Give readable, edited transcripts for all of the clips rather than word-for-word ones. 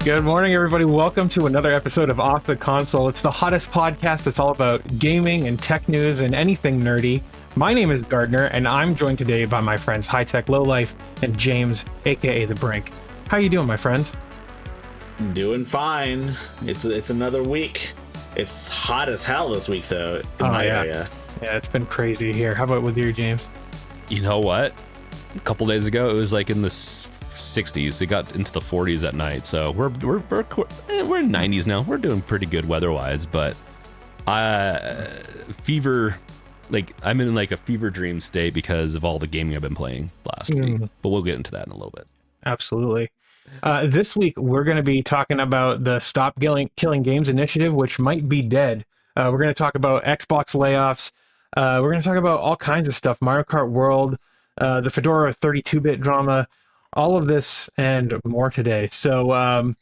Good morning, everybody. Welcome to another episode of Off the Console. It's the hottest podcast that's all about gaming and tech news and anything nerdy. My name is Gardner, and I'm joined today by my friends High Tech Lowlife and James, aka The Brink. How you doing, my friends? Doing fine. It's another week. It's hot as hell this week, though, in my area. Yeah, it's been crazy here. How about with you, James? You know what? A couple days ago, it was like in the 60s. It got into the 40s at night. So we're in 90s now. We're doing pretty good weather-wise, but fever, like I'm in like a fever dream state because of all the gaming I've been playing last week. But we'll get into that in a little bit. Absolutely. This week, we're going to be talking about the Stop Killing Games initiative, which might be dead. We're going to talk about Xbox layoffs. We're going to talk about all kinds of stuff. Mario Kart World, the Fedora 32-bit drama, all of this and more today. So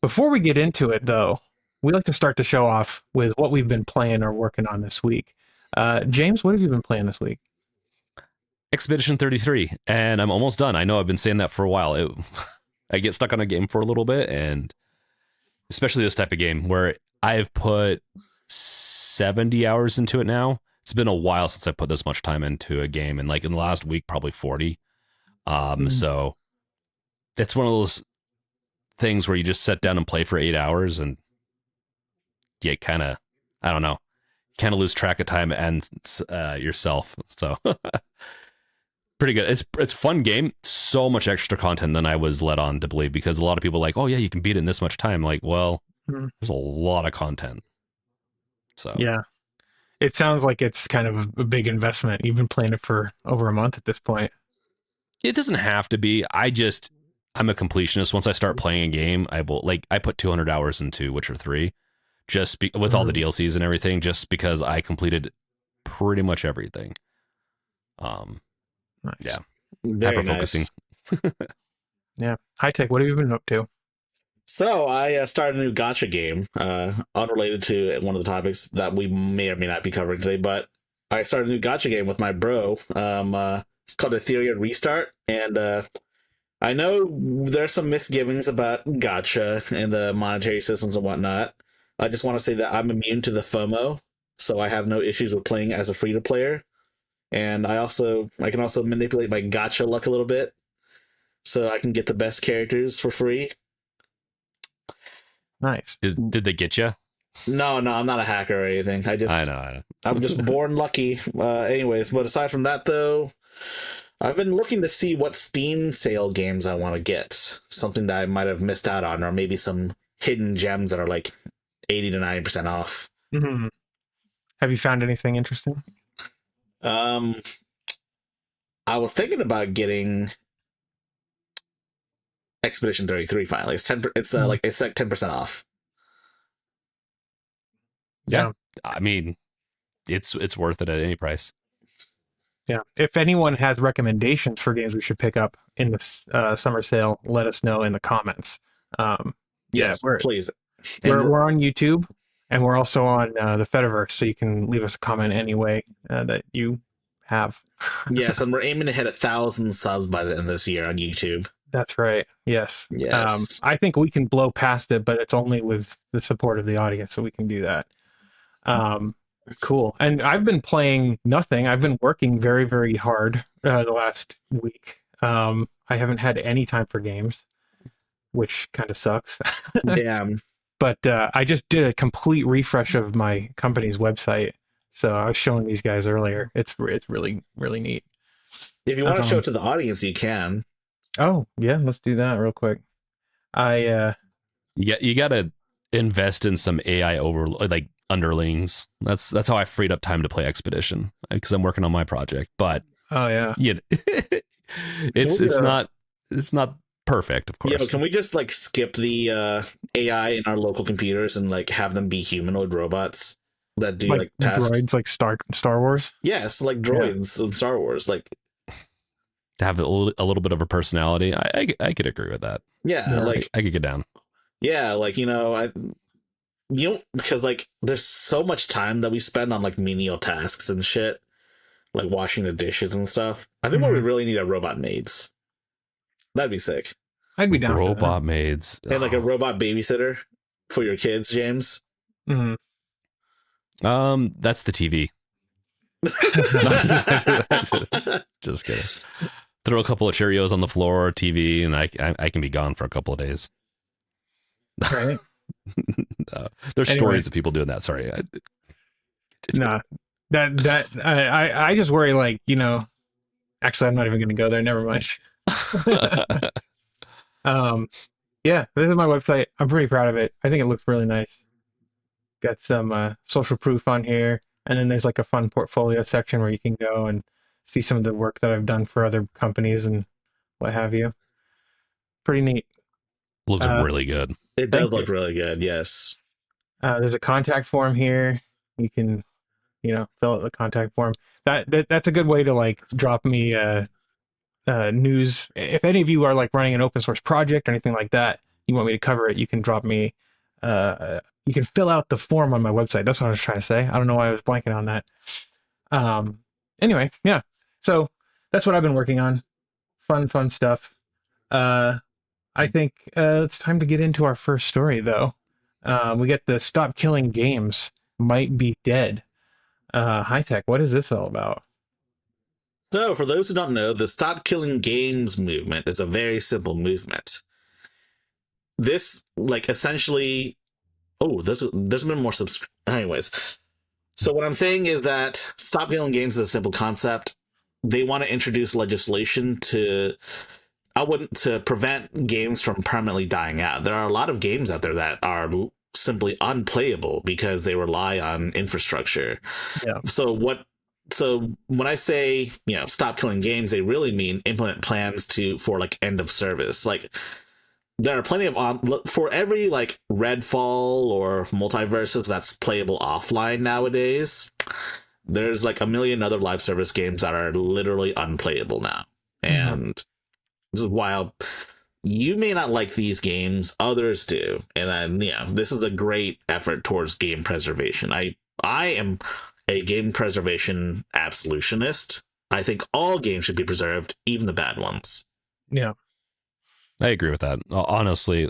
before we get into it, though, we like to start the show off with what we've been playing or working on this week. James, what have you been playing this week? Expedition 33, and I'm almost done. I know I've been saying that for a while. I get stuck on a game for a little bit, and especially this type of game where I've put 70 hours into it now. It's been a while since I put this much time into a game, and like in the last week, probably 40. So it's one of those things where you just sit down and play for 8 hours, and you kind of, I don't know, kind of lose track of time and yourself. So pretty good. It's a fun game. So much extra content than I was led on to believe, because a lot of people are like, oh yeah, you can beat it in this much time. Like, well, there's a lot of content. So yeah, it sounds like it's kind of a big investment. You've been playing it for over a month at this point. It doesn't have to be. I'm a completionist. Once I start playing a game, I put 200 hours into Witcher 3 with all the DLCs and everything, just because I completed pretty much everything. Nice. Yeah. Very hyper-focusing. nice. Yeah. High Tech, what have you been up to? So I started a new Gacha game, unrelated to one of the topics that we may or may not be covering today, but I started a new Gacha game with my bro. It's called Ethereum Restart, and I know there's some misgivings about Gacha and the monetary systems and whatnot. I just want to say that I'm immune to the FOMO, so I have no issues with playing as a free-to-player. And I can also manipulate my Gacha luck a little bit, so I can get the best characters for free. Nice. Did they get you? No, I'm not a hacker or anything. I know. I'm just born lucky. Anyways, but aside from that, though, I've been looking to see what Steam sale games I want to get. Something that I might have missed out on, or maybe some hidden gems that are like 80 to 90% off. Mm-hmm. Have you found anything interesting? I was thinking about getting Expedition 33 finally. It's like 10% off. Yeah. I mean, it's worth it at any price. Yeah. If anyone has recommendations for games we should pick up in this summer sale, let us know in the comments. Yes, please. We're on YouTube, and we're also on the Fediverse, so you can leave us a comment any way that you have. Yes, and we're aiming to hit 1,000 subs by the end of this year on YouTube. That's right. Yes. Yes. I think we can blow past it, but it's only with the support of the audience that we can do that. Cool. And I've been playing nothing. I've been working very, very hard the last week. I haven't had any time for games, which kind of sucks. Damn. But I just did a complete refresh of my company's website. So I was showing these guys earlier. It's really, really neat. If you want to show it to the audience, you can. Oh, yeah. Let's do that real quick. You got to invest in some AI underlings. That's how I freed up time to play Expedition, because I'm working on my project. But oh yeah, it's not perfect, of course. Yeah, can we just like skip the AI in our local computers and like have them be humanoid robots that do like tasks? Droids, like Star Wars. Yes, like droids in Star Wars, like to have a little bit of a personality. I could agree with that. Yeah, like I could get down. Yeah, like because like there's so much time that we spend on like menial tasks and shit, like washing the dishes and stuff. I think what we really need are robot maids. That'd be sick. I'd be down Robot maids. And like a robot babysitter for your kids, James. for that. That's the TV. Just kidding. Throw a couple of Cheerios on the floor, TV, and I can be gone for a couple of days. Right. There's Anyway. stories of people doing that. Sorry. Nah, I just worry, like, you know, actually, I'm not even going to go there. Never mind. Yeah, this is my website. I'm pretty proud of it. I think it looks really nice. Got some social proof on here, and then there's like a fun portfolio section where you can go and see some of the work that I've done for other companies and what have you. Pretty neat. Looks really good. It does Thank you. look really good. Yes. There's a contact form here. You can, you know, fill out the contact form. That's a good way to like drop me news. If any of you are like running an open source project or anything like that, you want me to cover it, you can drop me. You can fill out the form on my website. That's what I was trying to say. I don't know why I was blanking on that. Anyway, yeah. So that's what I've been working on. Fun stuff. I think it's time to get into our first story, though. We get the Stop Killing Games Might Be Dead. High Tech, what is this all about? So, for those who don't know, the Stop Killing Games movement is a very simple movement. This, like, essentially... Oh, there's been more Anyways. So what I'm saying is that Stop Killing Games is a simple concept. They want to introduce legislation to prevent games from permanently dying out. There are a lot of games out there that are simply unplayable because they rely on infrastructure. Yeah. So when I say, you know, stop killing games, they really mean implement plans for like end of service. Like, there are plenty of for every like Redfall or Multiverses that's playable offline nowadays, there's like a million other live service games that are literally unplayable now. And while you may not like these games, others do. And then, yeah, this is a great effort towards game preservation. I am a game preservation absolutionist. I think all games should be preserved, even the bad ones. Yeah. I agree with that. Honestly,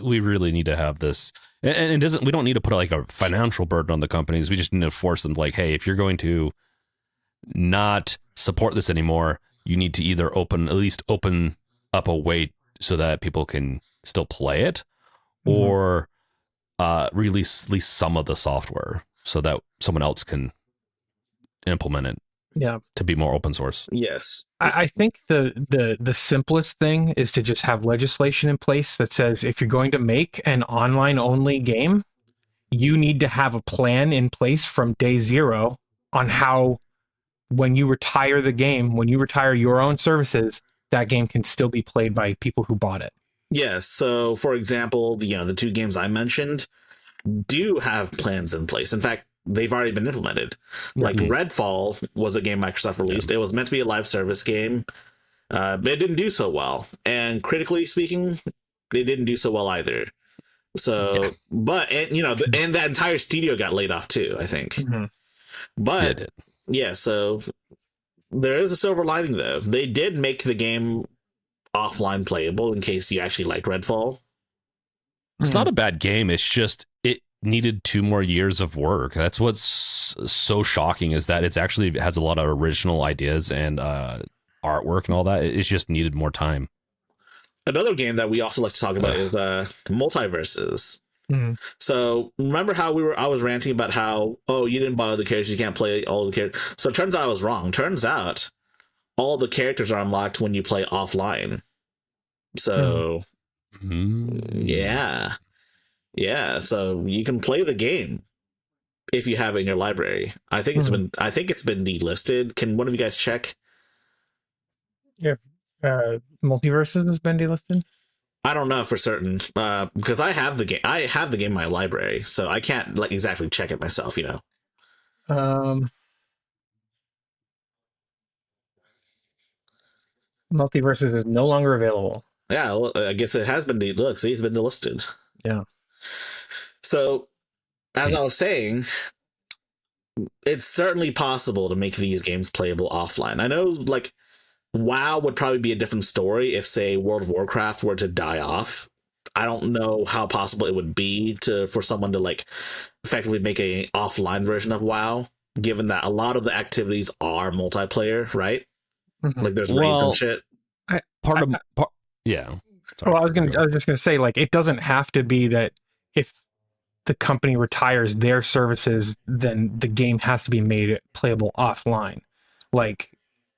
we really need to have this, and it doesn't. We don't need to put like a financial burden on the companies. We just need to force them, like, hey, if you're going to not support this anymore, you need to either at least open up a way so that people can still play it, or release at least some of the software so that someone else can implement it. Yeah, to be more open source. Yes, I think the simplest thing is to just have legislation in place that says if you're going to make an online only game, you need to have a plan in place from day zero on how, when you retire the game, when you retire your own services, that game can still be played by people who bought it. Yes. So, for example, the two games I mentioned do have plans in place. In fact, they've already been implemented. Like Redfall was a game Microsoft released. It was meant to be a live service game, but it didn't do so well. And critically speaking, they didn't do so well either. So, but and that entire studio got laid off too, I think. But yeah, so there is a silver lining though. They did make the game offline playable in case you actually liked Redfall. It's not a bad game. It's just it needed 2 more years of work. That's what's so shocking, is that it's actually has a lot of original ideas and artwork and all that. It just needed more time. Another game that we also like to talk about is Multiverses. So remember how I was ranting about how, oh, you didn't buy all the characters, you can't play all the characters. So it turns out I was wrong. Turns out all the characters are unlocked when you play offline. So yeah, so you can play the game if you have it in your library. I think it's been delisted. Can one of you guys check? Yeah, Multiverses has been delisted. I don't know for certain because I have the game. I have the game in my library, so I can't like exactly check it myself. Multiverses is no longer available. Yeah, well, I guess it has been. Look, see, it's been delisted. Yeah. So, as I was saying, it's certainly possible to make these games playable offline. I know, like, WoW would probably be a different story if, say, World of Warcraft were to die off. I don't know how possible it would be for someone to like effectively make a offline version of WoW, given that a lot of the activities are multiplayer, right? Mhm. Like there's raids and shit. Yeah. Well, I was just gonna say, like, it doesn't have to be that if the company retires their services, then the game has to be made playable offline. Like,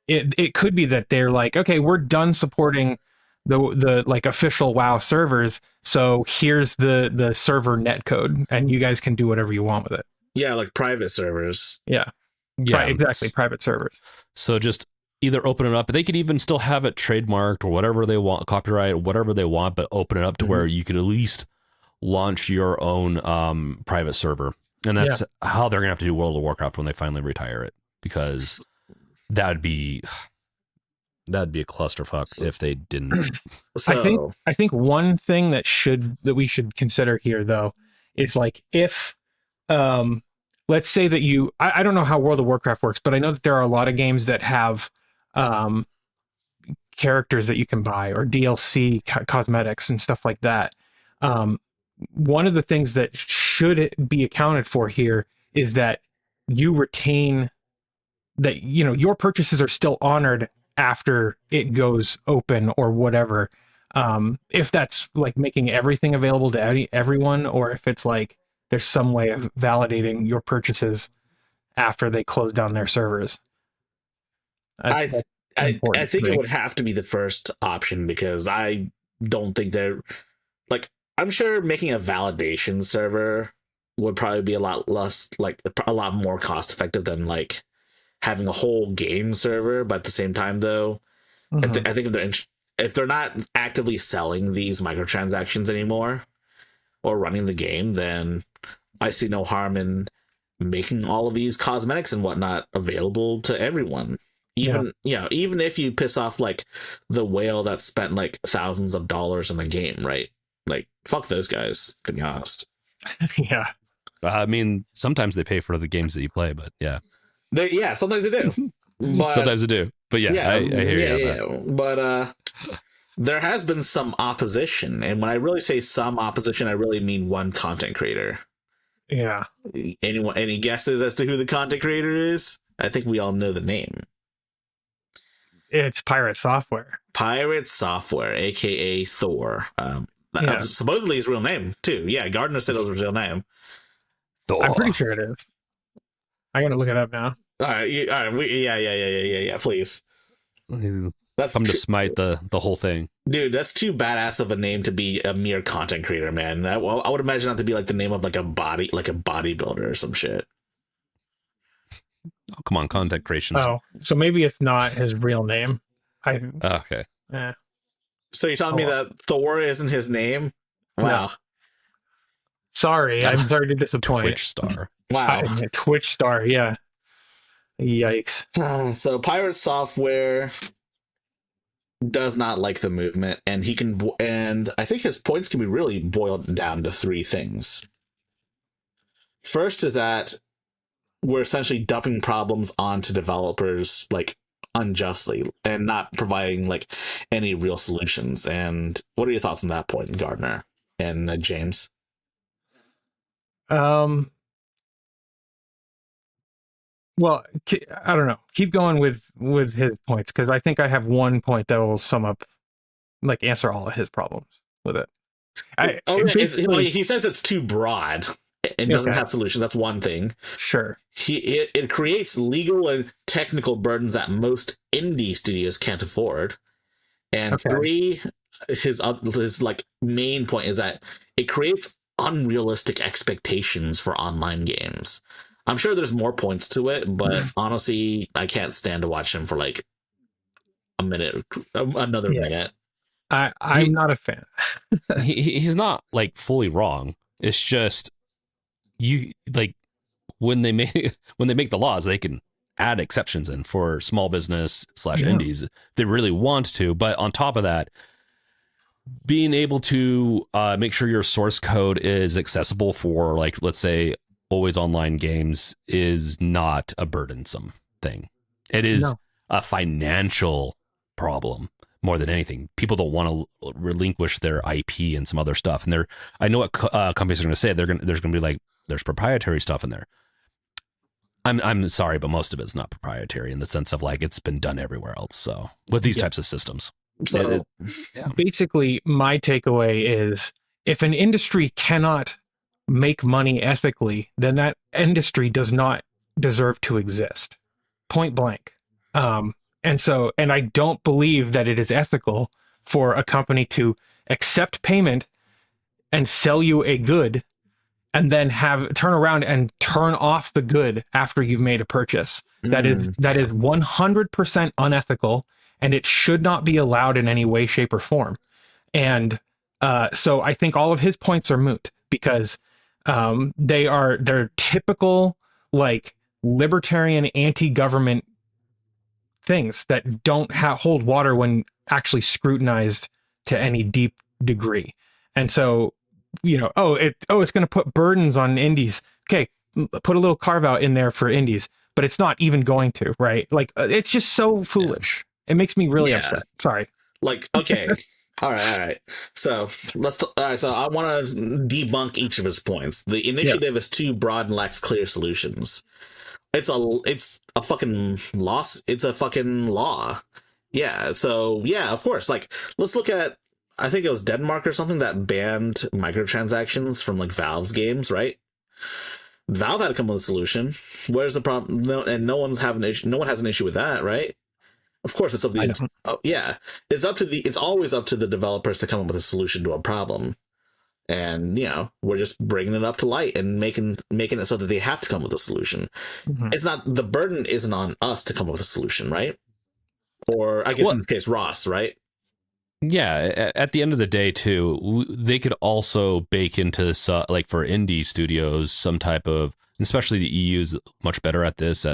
it could be that they're like, okay, we're done supporting the like official WoW servers, so here's the server netcode, and you guys can do whatever you want with it. Yeah, like private servers. Yeah, exactly, private servers. So just either open it up. They could even still have it trademarked or whatever they want, copyright, whatever they want, but open it up to where you could at least launch your own private server. And that's how they're gonna have to do World of Warcraft when they finally retire it, because that'd be a clusterfuck if they didn't. So, I think one thing that we should consider here, though, is like, if let's say that I don't know how World of Warcraft works, but I know that there are a lot of games that have characters that you can buy, or DLC cosmetics and stuff like that. One of the things that should be accounted for here is that you retain that, your purchases are still honored after it goes open or whatever. If that's like making everything available to everyone, or if it's like there's some way of validating your purchases after they close down their servers. I think it would have to be the first option, because I don't think they're like, I'm sure making a validation server would probably be a lot less, like a lot more cost effective than like having a whole game server. But at the same time, though, I think if they're not actively selling these microtransactions anymore or running the game, then I see no harm in making all of these cosmetics and whatnot available to everyone. Even if you piss off like the whale that spent like thousands of dollars in the game, right? Like, fuck those guys, to be honest. Yeah. I mean, sometimes they pay for the games that you play, but sometimes they do. But, sometimes they do. But I hear you on that. But there has been some opposition, and when I really say some opposition, I really mean one content creator. Yeah. Any guesses as to who the content creator is? I think we all know the name. It's Pirate Software. Pirate Software, aka Thor. Supposedly his real name too. Yeah, Gardner said it was his real name. Thor. I'm pretty sure it is. I'm gonna look it up now. All right. Yeah. Please. That's to smite the whole thing, dude. That's too badass of a name to be a mere content creator, man. I would imagine that to be like the name of like a bodybuilder or some shit. Oh, come on, content creation. Oh, so maybe it's not his real name. Okay. Yeah. So you're telling me that Thor isn't his name? Wow. No. Sorry, I'm sorry to disappoint. Twitch star. Wow. Twitch star, yeah. Yikes. So Pirate Software does not like the movement, and I think his points can be really boiled down to three things. First is that we're essentially dumping problems onto developers like unjustly and not providing like any real solutions. And what are your thoughts on that point, Gardner and James? Well, I don't know. Keep going with his points, because I think I have one point that will sum up, like, answer all of his problems with it. He says it's too broad and doesn't have solutions. That's one thing. Sure. It creates legal and technical burdens that most indie studios can't afford. And three, his like main point is that it creates unrealistic expectations for online games. I'm sure there's more points to it, but honestly, I can't stand to watch him for like another minute. I'm not a fan. He's not like fully wrong. It's just you like when they make the laws, they can add exceptions in for small business / indies if they really want to. But on top of that, being able to make sure your source code is accessible for, like, let's say, always online games is not a burdensome thing. It is a financial problem more than anything. People don't want to relinquish their IP and some other stuff. And I know what companies are going to say. There's going to be like, there's proprietary stuff in there. I'm sorry, but most of it's not proprietary in the sense of like it's been done everywhere else. So with these types of systems, So basically, my takeaway is if an industry cannot make money ethically, then that industry does not deserve to exist. Point blank. And I don't believe that it is ethical for a company to accept payment and sell you a good and then turn around and turn off the good after you've made a purchase. That is 100% unethical, and it should not be allowed in any way, shape, or form. And so I think all of his points are moot because they're typical like libertarian anti-government things that don't hold water when actually scrutinized to any deep degree. And so, it's going to put burdens on indies. Okay, put a little carve out in there for indies, but it's not even going to, right? Like, it's just so foolish. It makes me really upset. Sorry. Like, okay. All right. So so I want to debunk each of his points. The initiative is too broad and lacks clear solutions. It's a fucking loss. It's a fucking law. Yeah. So yeah, of course. Like, let's look at, I think it was Denmark or something that banned microtransactions from like Valve's games, right? Valve had to come with a solution. Where's the problem? No one has an issue with that, right? Of course, it's up to these. It's always up to the developers to come up with a solution to a problem, and we're just bringing it up to light and making it so that they have to come with a solution. Mm-hmm. It's not, the burden isn't on us to come up with a solution, right? Or I guess in this case, Ross, right? Yeah, at the end of the day, too, they could also bake into like for indie studios some type of, especially the EU is much better at this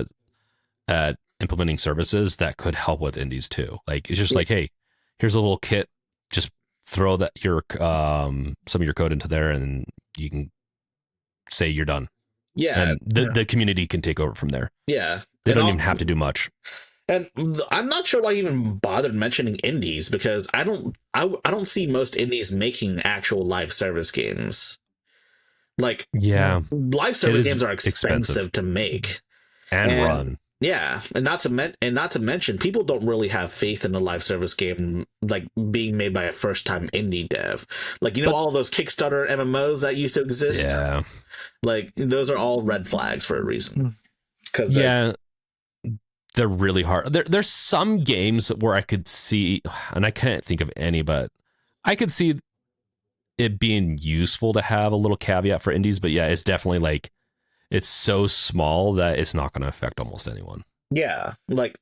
at implementing services that could help with indies too. Like it's just like, hey, here's a little kit, just throw that some of your code into there, and you can say you're done. Yeah, and the community can take over from there. Yeah, they don't even have to do much. And I'm not sure why I even bothered mentioning indies, because I don't see most indies making actual live service games. Like, live service games are expensive to make and run. Yeah, and not to mention, people don't really have faith in a live service game like being made by a first time indie dev. Like, all of those Kickstarter MMOs that used to exist. Yeah, like those are all red flags for a reason. Because they're really hard. There's some games where I could see, and I can't think of any, but I could see it being useful to have a little caveat for indies. But yeah, it's definitely like, it's so small that it's not going to affect almost anyone. Yeah, like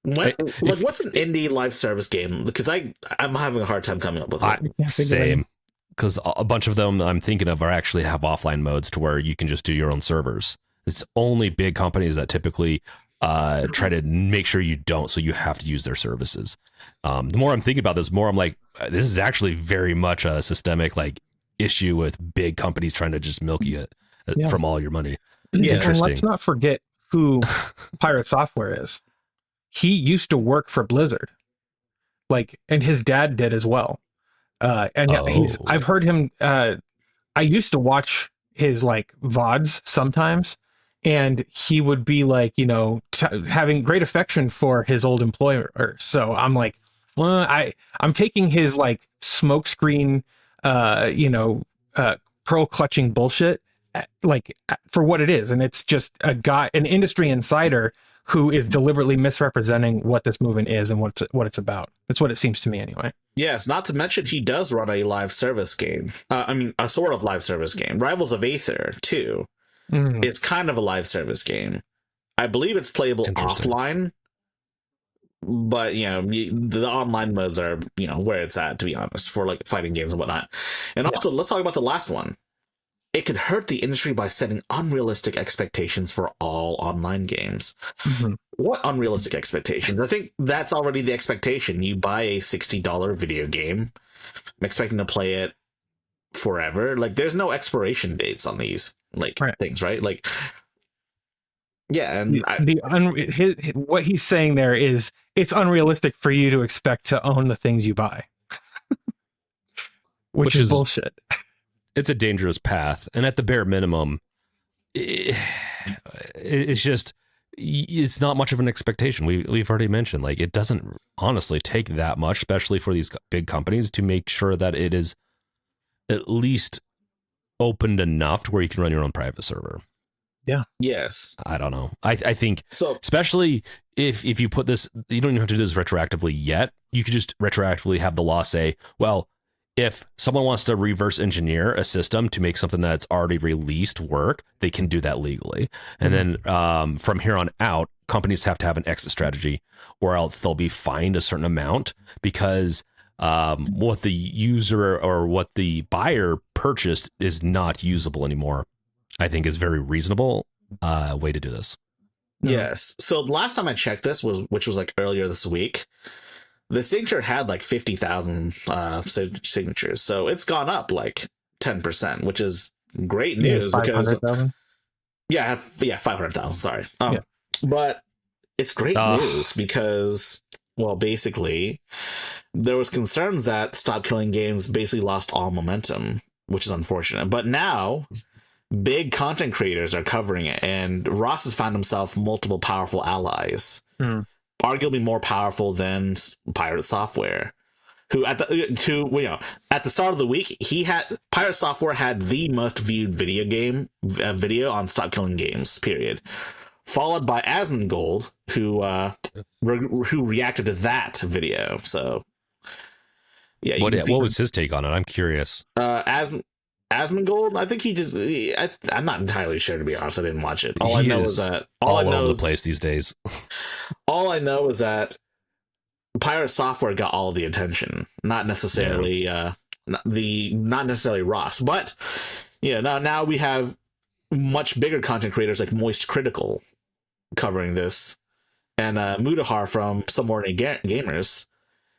what's an indie live service game? Because I'm having a hard time coming up with it. Same, because a bunch of them I'm thinking of actually have offline modes to where you can just do your own servers. It's only big companies that typically try to make sure you don't, so you have to use their services. The more I'm thinking about this, more I'm like, this is actually very much a systemic like issue with big companies trying to just milk you from all your money. Yeah. And let's not forget who Pirate Software is. He used to work for Blizzard, and his dad did as well. I've heard him. I used to watch his VODs sometimes, and he would be having great affection for his old employer. So I'm like, well, I'm taking his smokescreen, pearl clutching bullshit for what it is, and it's just an industry insider who is deliberately misrepresenting what this movement is and what it's about. That's what it seems to me anyway. Yes, not to mention he does run a live service game. A sort of live service game. Rivals of Aether, too. It's kind of a live service game. I believe it's playable offline, but the online modes are where it's at, to be honest, for fighting games and whatnot. And also, let's talk about the last one. It could hurt the industry by setting unrealistic expectations for all online games. What unrealistic expectations? I think that's already the expectation. You buy a $60 video game, I'm expecting to play it forever. There's no expiration dates on these things, right? Yeah, and what he's saying there is it's unrealistic for you to expect to own the things you buy, which is bullshit. It's a dangerous path, and at the bare minimum, it's just, it's not much of an expectation. We've already mentioned, like, it doesn't honestly take that much, especially for these big companies, to make sure that it is at least opened enough to where you can run your own private server. Yeah. Yes. I don't know. I think so. Especially if you put this, you don't even have to do this retroactively yet. You could just retroactively have the law say, well, if someone wants to reverse engineer a system to make something that's already released work, they can do that legally. And then from here on out, companies have to have an exit strategy, or else they'll be fined a certain amount because what the user or what the buyer purchased is not usable anymore. I think is very reasonable way to do this. Yes. So the last time I checked this which was like earlier this week, the signature had like 50,000 signatures. So it's gone up like 10%, which is great news. Because 500,000. Sorry. But it's great news because, well, basically there was concerns that Stop Killing Games basically lost all momentum, which is unfortunate. But now big content creators are covering it, and Ross has found himself multiple powerful allies, arguably more powerful than Pirate Software, who at the start of the week, Pirate Software had the most viewed video on Stop Killing Games, period, followed by Asmongold, who reacted to that video. So yeah, what was his take on it? I'm curious. Asmongold, I think I'm not entirely sure, to be honest. I didn't watch it. All I know is that all over the place these days. All I know is that Pirate Software got all of the attention, not necessarily not necessarily Ross, but now we have much bigger content creators like Moist Critical covering this, and Mudahar from Some Morning Gamers,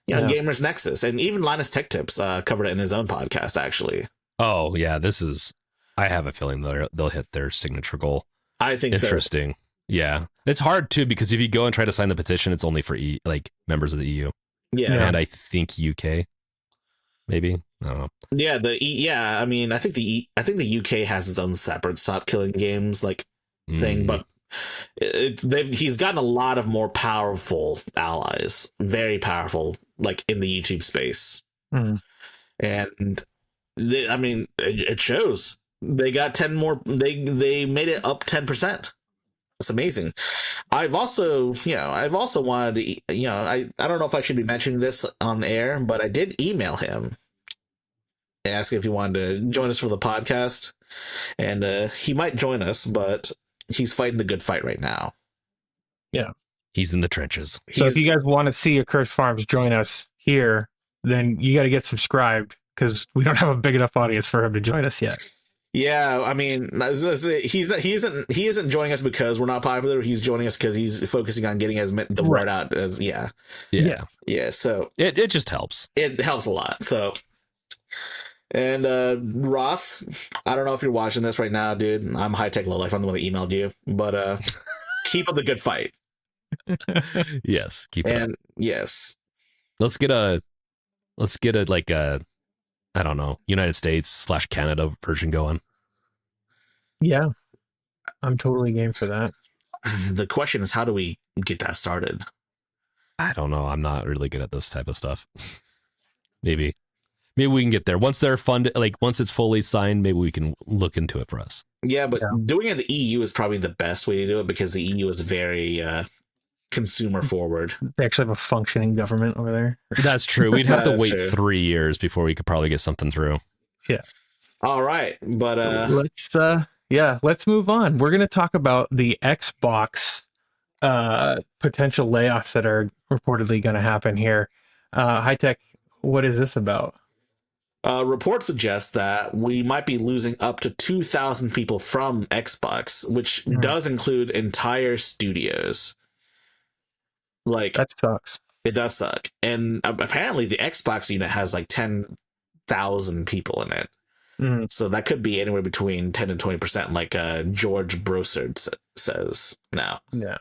Gamers Nexus, and even Linus Tech Tips covered it in his own podcast, actually. Oh yeah, I have a feeling they'll hit their signature goal. I think interesting. So. Yeah, it's hard too, because if you go and try to sign the petition, it's only for members of the EU. Yeah, and I think UK, maybe, I don't know. Yeah, I mean, I think the UK has its own separate Stop Killing Games thing, but he's gotten a lot of more powerful allies, very powerful, like in the YouTube space, and. It shows. They got 10 more. They made it up 10%. That's amazing. I've also wanted to. I don't know if I should be mentioning this on air, but I did email him, ask if he wanted to join us for the podcast, and he might join us, but he's fighting the good fight right now. Yeah, he's in the trenches. So if you guys want to see Accursed Farms join us here, then you got to get subscribed, because we don't have a big enough audience for him to join us yet. Yeah, I mean, he isn't joining us because we're not popular. He's joining us because he's focusing on getting the word out. Yeah. So it just helps. It helps a lot. So, and Ross, I don't know if you're watching this right now, dude. I'm High Tech Low Life. I'm the one that emailed you, but keep up the good fight. Yes, keep it up. Yes, let's get a I don't know, United States / Canada version going. Yeah, I'm totally game for that. The question is, how do we get that started? I don't know. I'm not really good at this type of stuff. Maybe we can get there once they're funded. Like once it's fully signed, maybe we can look into it for us. Yeah, but doing it in the EU is probably the best way to do it, because the EU is very consumer forward. They actually have a functioning government over there. That's true. We'd have to wait 3 years before we could probably get something through. Yeah. All right, but let's move on. We're going to talk about the Xbox potential layoffs that are reportedly going to happen here. High Tech, what is this about? Reports suggest that we might be losing up to 2,000 people from Xbox, which does include entire studios. Like, that sucks. It does suck. And apparently the Xbox unit has like 10,000 people in it. Mm, So that could be anywhere between 10 to 20%, like George Brossard says now. yeah.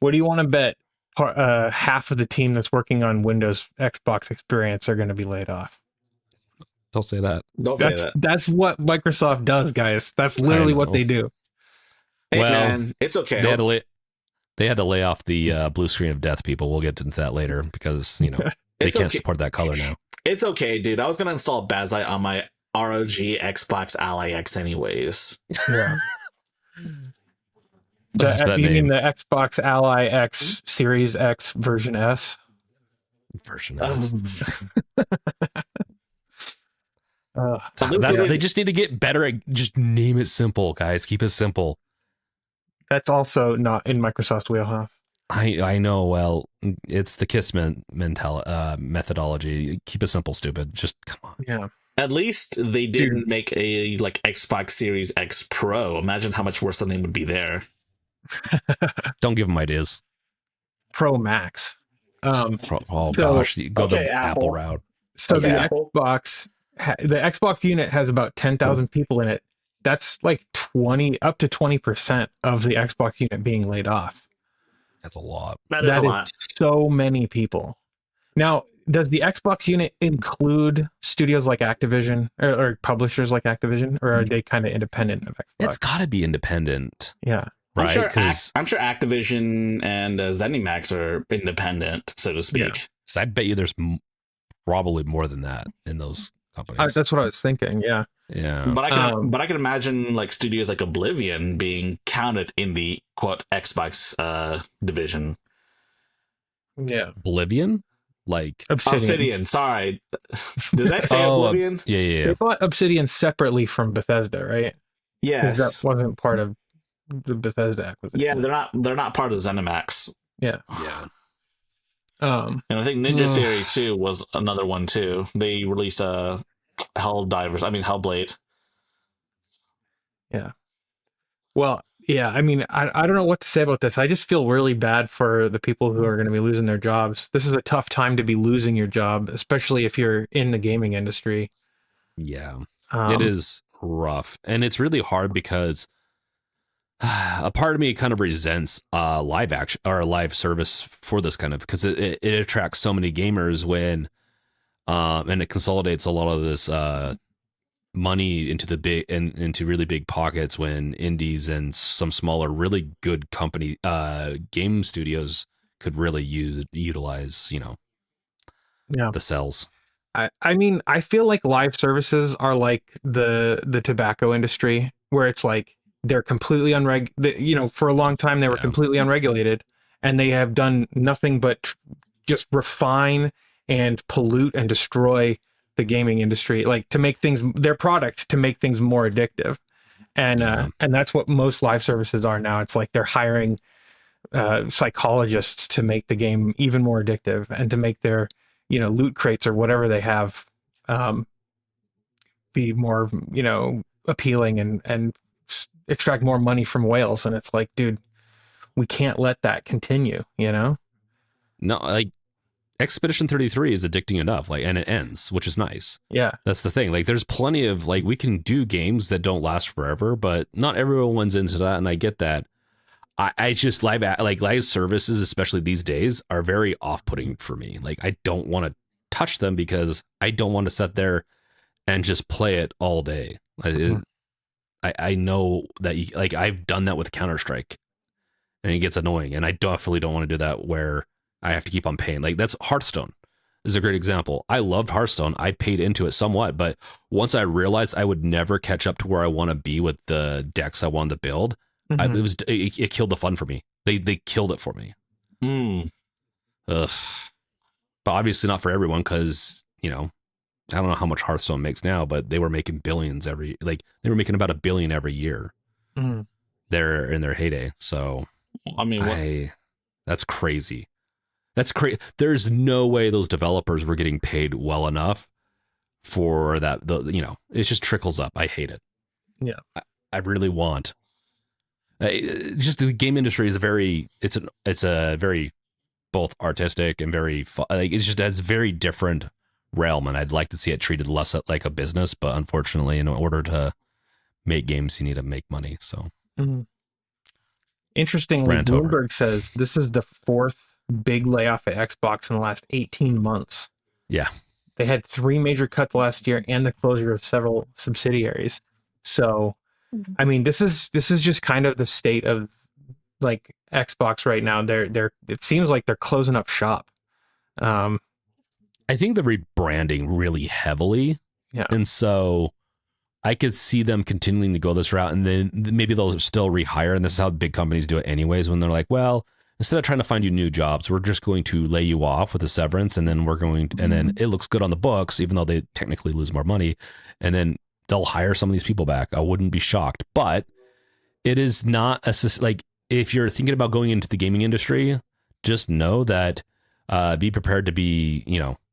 What do you want to bet? Half of the team that's working on Windows Xbox Experience are going to be laid off. Don't say that. Don't say that. That's what Microsoft does, guys. That's literally what they do. Hey, Well, man, it's okay. They had to lay off the blue screen of death people. We'll get into that later because they It's can't okay. support that color now. It's okay, dude. I was gonna install Bazite on my ROG Xbox Ally X anyways. Yeah. That You mean name. the Xbox Ally X Series X version S? Version they just need to get better at just name it simple, guys. Keep it simple. That's also not in Microsoft's wheelhouse. I know. Well, it's the KISS methodology. Keep it simple, stupid. Just come on. Yeah. At least they didn't make a Xbox Series X Pro. Imagine how much worse the name would be there. Don't give them ideas. Pro Max. Gosh, you go the Apple route. So Okay, the Apple. the Xbox unit has about 10,000 people in it. That's like 20% of the Xbox unit being laid off. That's a lot. That is a lot. So many people. Now, does the Xbox unit include studios like Activision or publishers like Activision, or are they kind of independent of Xbox? It's got to be independent, Yeah. right? I'm sure Activision and ZeniMax are independent, so to speak. Yeah. So I bet you there's probably more than that in those companies. That's what I was thinking. Yeah. Yeah. But I can imagine like studios like Oblivion being counted in the quote Xbox division. Yeah. Oblivion? Like Obsidian. Sorry, did I say Oblivion? Yeah. They bought Obsidian separately from Bethesda, right? Yes. That wasn't part of the Bethesda acquisition. Yeah, they're not part of ZeniMax. Yeah. And I think Ninja Theory 2 was another one too. They released Hellblade. Yeah. Well, yeah, I mean, I don't know what to say about this. I just feel really bad for the people who are going to be losing their jobs. This is a tough time to be losing your job, especially if you're in the gaming industry. Yeah. It is rough. And it's really hard because a part of me kind of resents live action or live service for this kind of, because it attracts so many gamers when and it consolidates a lot of this money into the big and into really big pockets when indies and some smaller really good company game studios could really utilize the cells. I mean, I feel like live services are like the tobacco industry, where it's like they're completely for a long time they were completely unregulated, and they have done nothing but just refine and pollute and destroy the gaming industry, like to make their product to make things more addictive. And that's what most live services are now. It's like they're hiring psychologists to make the game even more addictive and to make their loot crates or whatever they have be more appealing and extract more money from whales. And it's like, dude, we can't let that continue. No, like Expedition 33 is addicting enough, and it ends, which is nice. Yeah, that's the thing. Like, there's plenty of we can do games that don't last forever, but not everyone's into that, and I get that. I just live services, especially these days, are very off-putting for me. Like, I don't want to touch them because I don't want to sit there and just play it all day. I know that I've done that with Counter-Strike, and it gets annoying, and I definitely don't want to do that where I have to keep on paying. Like, that's Hearthstone is a great example. I loved Hearthstone. I paid into it somewhat, but once I realized I would never catch up to where I want to be with the decks I wanted to build, it killed the fun for me. They killed it for me. Ugh. But obviously not for everyone, because I don't know how much Hearthstone makes now, but they were making billions they were making about $1 billion every year. They're in their heyday. So I mean, that's crazy. That's crazy. There's no way those developers were getting paid well enough for that. It just trickles up. I hate it. Yeah. I really want. Just the game industry is it's a very both artistic and very fun. It just has very different realm, and I'd like to see it treated less like a business. But unfortunately, in order to make games, you need to make money. So, interestingly, Rant over. Bloomberg says this is the fourth big layoff at Xbox in the last 18 months. Yeah. They had 3 major cuts last year and the closure of several subsidiaries. So, I mean, this is just kind of the state of like Xbox right now. It seems like they're closing up shop. I think they're rebranding really heavily. Yeah. And so I could see them continuing to go this route, and then maybe they'll still rehire. And this is how big companies do it anyways, when they're like, well, instead of trying to find you new jobs, we're just going to lay you off with a severance, and then and then it looks good on the books, even though they technically lose more money. And then they'll hire some of these people back. I wouldn't be shocked, but it is not like, if you're thinking about going into the gaming industry, just know that be prepared to be,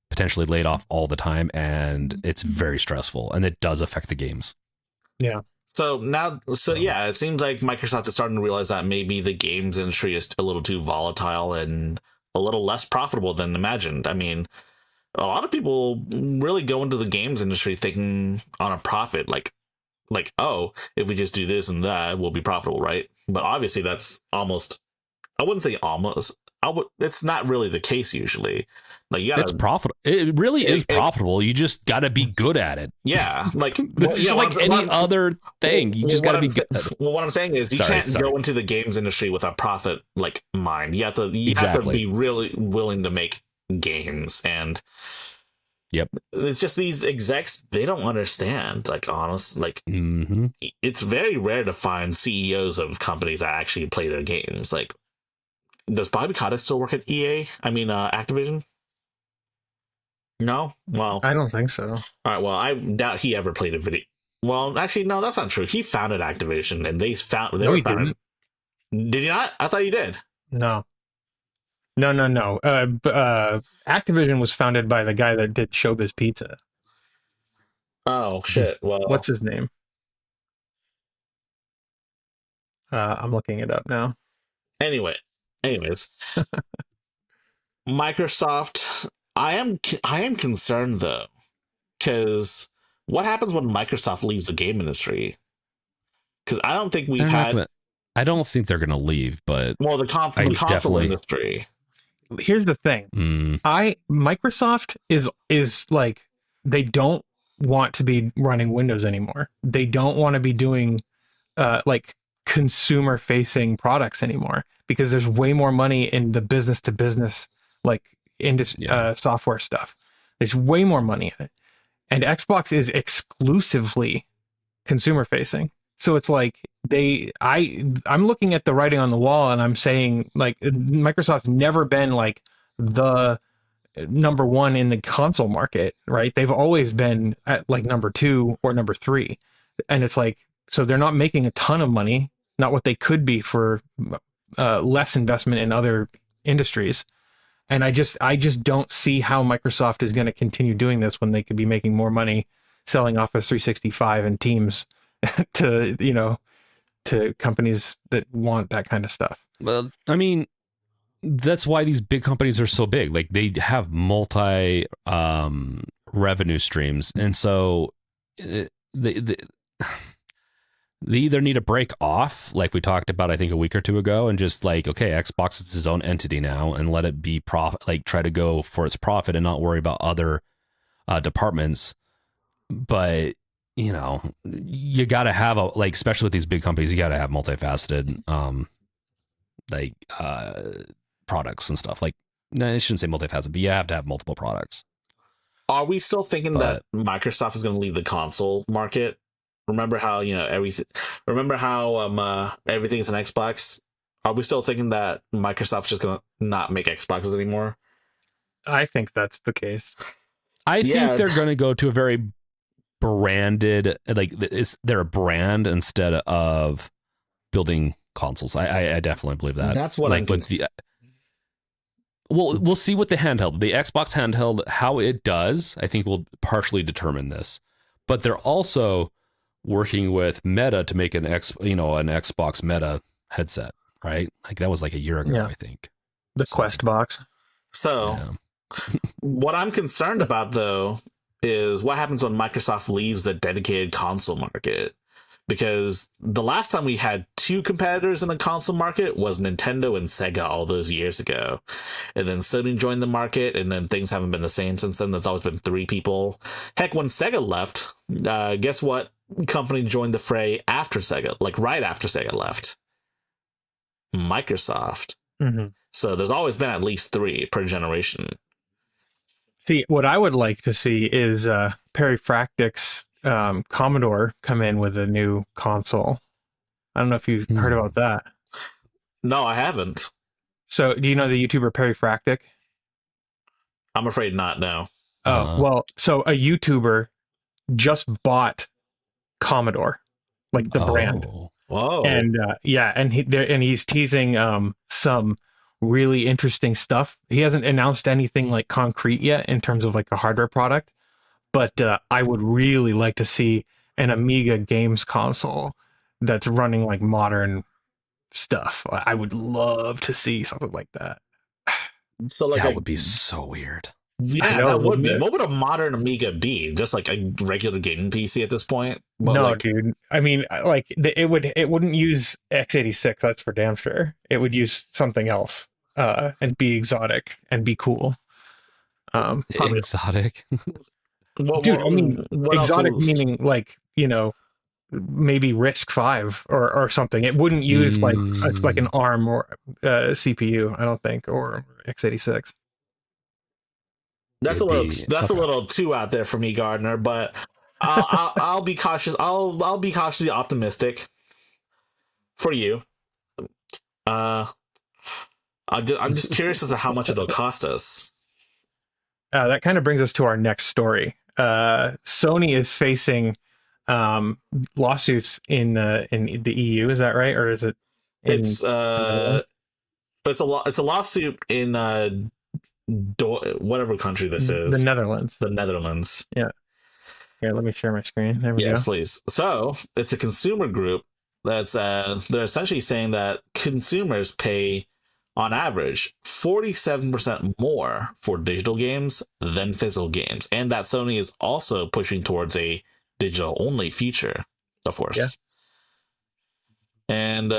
potentially laid off all the time, and it's very stressful, and it does affect the games. Yeah. So yeah, it seems like Microsoft is starting to realize that maybe the games industry is a little too volatile and a little less profitable than imagined. I mean, a lot of people really go into the games industry thinking on a profit, like, oh, if we just do this and that, we'll be profitable, right? But obviously that's almost, I wouldn't say almost, it's not really the case usually. Like, it's profitable. It really is profitable. You just got to be good at it. Yeah, like any other thing. You just got to be good. Well, what I'm saying is, you can't go into the games industry with a profit like mind. You have to be really willing to make games, and it's just these execs, they don't understand. Like, it's very rare to find CEOs of companies that actually play their games. Like, does Bobby Kotick still work at EA? I mean, Activision? No? Well, I don't think so. All right, well, I doubt he ever played a video. Well, actually, no, that's not true. He founded Activision, and they were founded. Didn't. Did he not? I thought he did. No. Activision was founded by the guy that did Showbiz Pizza. Oh, shit. Well, what's his name? I'm looking it up now. Anyways, Microsoft. I am concerned though, because what happens when Microsoft leaves the game industry? Because I don't think I don't think they're going to leave, but the console industry. Here's the thing. Microsoft is like, they don't want to be running Windows anymore. They don't want to be doing like consumer facing products anymore, because there's way more money in the business to business software stuff. There's way more money in it, and Xbox is exclusively consumer facing. So it's like I'm looking at the writing on the wall, and I'm saying, like, Microsoft's never been like the number one in the console market, right? They've always been at like number 2 or number 3, and it's like, so they're not making a ton of money, not what they could be for less investment in other industries. And I just don't see how Microsoft is going to continue doing this when they could be making more money selling Office 365 and Teams to companies that want that kind of stuff. Well, I mean, that's why these big companies are so big. Like, they have multi revenue streams, and so they either need to break off, like we talked about, I think a week or two ago, and just like, okay, Xbox is its own entity now, and let it be profit, like try to go for its profit and not worry about other departments. But you got to have especially with these big companies, you got to have multifaceted products and stuff. Like, I shouldn't say multifaceted, but you have to have multiple products. Are we still thinking that Microsoft is going to leave the console market? Remember how everything? Remember how everything's an Xbox? Are we still thinking that Microsoft's just gonna not make Xboxes anymore? I think that's the case. I think they're going to go to a very branded, like, they're a brand instead of building consoles. I definitely believe that. That's what we'll see with the handheld. The Xbox handheld, how it does, I think will partially determine this. But they're also working with Meta to make an Xbox Meta headset, right? Like, that was like a year ago, I think. The Quest box. So What I'm concerned about, though, is what happens when Microsoft leaves the dedicated console market. Because the last time we had two competitors in the console market was Nintendo and Sega all those years ago. And then Sony joined the market, and then things haven't been the same since then. There's always been three people. Heck, when Sega left, guess what company joined the fray after Sega? Like right after Sega left? Microsoft. Mm-hmm. So there's always been at least three per generation. See, what I would like to see is Perifractic's Commodore come in with a new console. I don't know if you've heard about that. No, I haven't. So, do you know the YouTuber Perifractic? I'm afraid not, no. Oh, well, so a YouTuber just bought Commodore, like the brand. Whoa. And and he's teasing some really interesting stuff. He hasn't announced anything like concrete yet in terms of like a hardware product, but I would really like to see an Amiga games console that's running like modern stuff. I would love to see something like that. So like that would be so weird. Yeah, that would be. What would a modern Amiga be? Just like a regular gaming PC at this point? But no, like, dude. I mean, like it wouldn't use x86. That's for damn sure. It would use something else, and be exotic and be cool. Exotic, dude. I mean, exotic meaning like, you know, maybe RISC V or something. It wouldn't use like an ARM or CPU, I don't think, or x86. That's a little too out there for me, Gardner. But I'll be cautious. I'll be cautiously optimistic for you. I'm just curious as to how much it'll cost us. That kind of brings us to our next story. Sony is facing lawsuits in the EU. Is that right, or is it? It's a lawsuit in whatever country this is. The Netherlands. The Netherlands. Yeah. Here, let me share my screen. There we go. Yes, please. So it's a consumer group that's they're essentially saying that consumers pay on average 47% more for digital games than physical games, and that Sony is also pushing towards a digital only future, of course. Yeah. And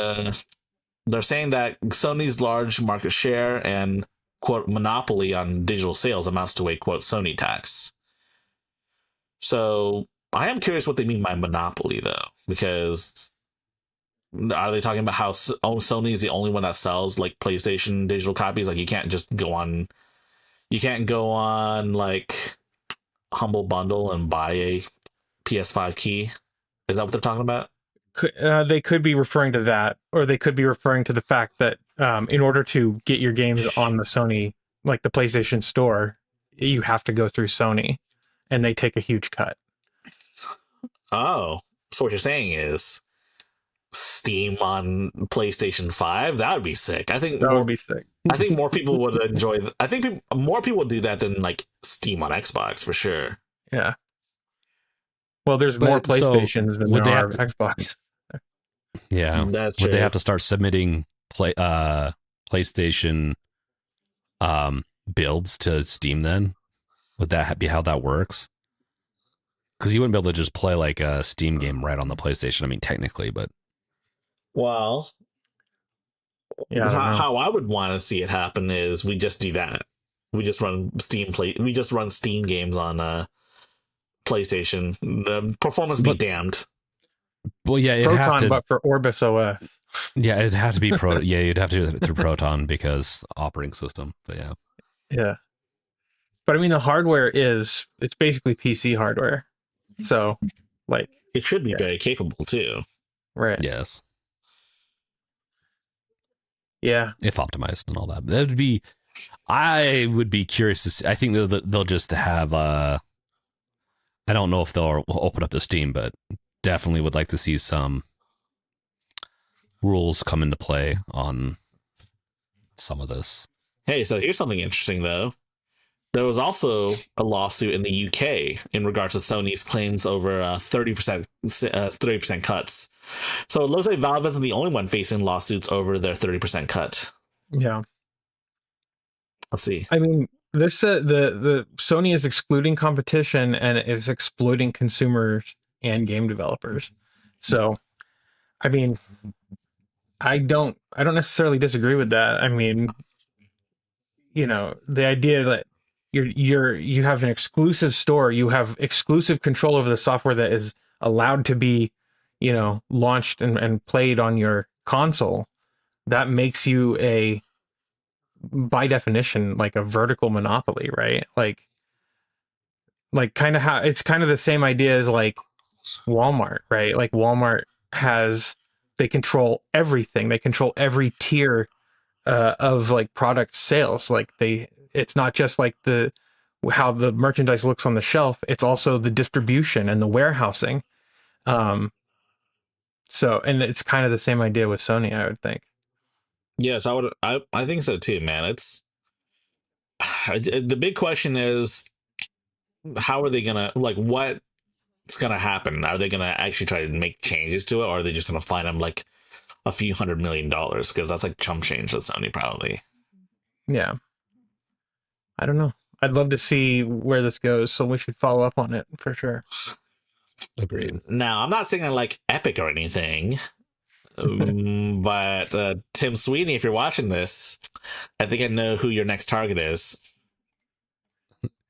they're saying that Sony's large market share and quote monopoly on digital sales amounts to a quote Sony tax. So I am curious what they mean by monopoly, though, because are they talking about how Sony is the only one that sells like PlayStation digital copies? Like you can't go on like Humble Bundle and buy a PS5 key. Is that what they're talking about? They could be referring to that, or they could be referring to the fact that in order to get your games on the Sony, like the PlayStation Store, you have to go through Sony, and they take a huge cut. Oh, so what you're saying is Steam on PlayStation 5? That would be sick. I think that would be sick. I think more people would enjoy. I think more people would do that than like Steam on Xbox for sure. Yeah. Well, there's more PlayStations than there are Xbox. Yeah, that's true. Would they have to start submitting PlayStation builds to Steam then? Would that be how that works? Because you wouldn't be able to just play like a Steam game right on the PlayStation. I mean, technically, but well, yeah. How I would want to see it happen is we just do that. We just run Steam games on PlayStation. The performance be damned. Well, yeah, it'd Proton, have to, but for Orbis OS. Yeah, it'd have to be Yeah, you'd have to do it through Proton because operating system. But yeah, yeah. But I mean, the hardware it's basically PC hardware, so like it should be very capable too. Right. Yes. Yeah. If optimized and all that, I would be curious to see. I think they'll just have. I don't know if they'll open up to Steam, but definitely would like to see some rules come into play on some of this. Hey, so here's something interesting though. There was also a lawsuit in the UK in regards to Sony's claims over 30% cuts. So it looks like Valve isn't the only one facing lawsuits over their 30% cut. Yeah. Let's see. I mean, this the Sony is excluding competition and it is exploiting consumers and game developers. So, I mean, I don't necessarily disagree with that. I mean, the idea that you have an exclusive store, you have exclusive control over the software that is allowed to be, launched and played on your console, that makes you by definition, like a vertical monopoly, right? Like kind of how it's kind of the same idea as like Walmart, right? Like Walmart they control everything. They control every tier of like product sales. Like it's not just like how the merchandise looks on the shelf. It's also the distribution and the warehousing. And it's kind of the same idea with Sony, I would think. Yes, I think so too, man. It's the big question is, how are they gonna, like, what's gonna happen? Are they gonna actually try to make changes to it, or are they just gonna fine them like a few $100 million? Because that's like chump change to Sony, probably. Yeah. I don't know. I'd love to see where this goes, so we should follow up on it for sure. Agreed. Now, I'm not saying I like Epic or anything, but Tim Sweeney, if you're watching this, I think I know who your next target is.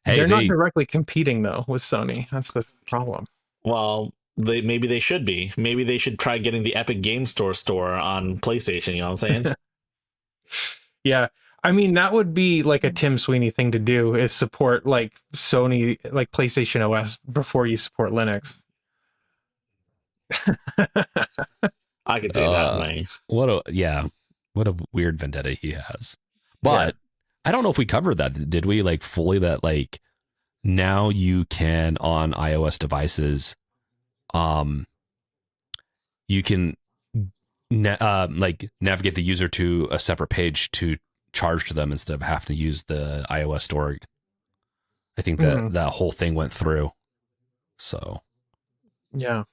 Hey, they're not directly competing though with Sony. That's the problem. Well, maybe they should be. Maybe they should try getting the Epic Game Store on PlayStation. You know what I'm saying? Yeah. I mean, that would be like a Tim Sweeney thing to do, is support like Sony, like PlayStation OS before you support Linux. I could say that, man. What a weird vendetta he has. But I don't know if we covered that. Did we, like, fully, that like now you can on iOS devices, you can like navigate the user to a separate page to charge to them instead of having to use the iOS store. I think that whole thing went through. So yeah,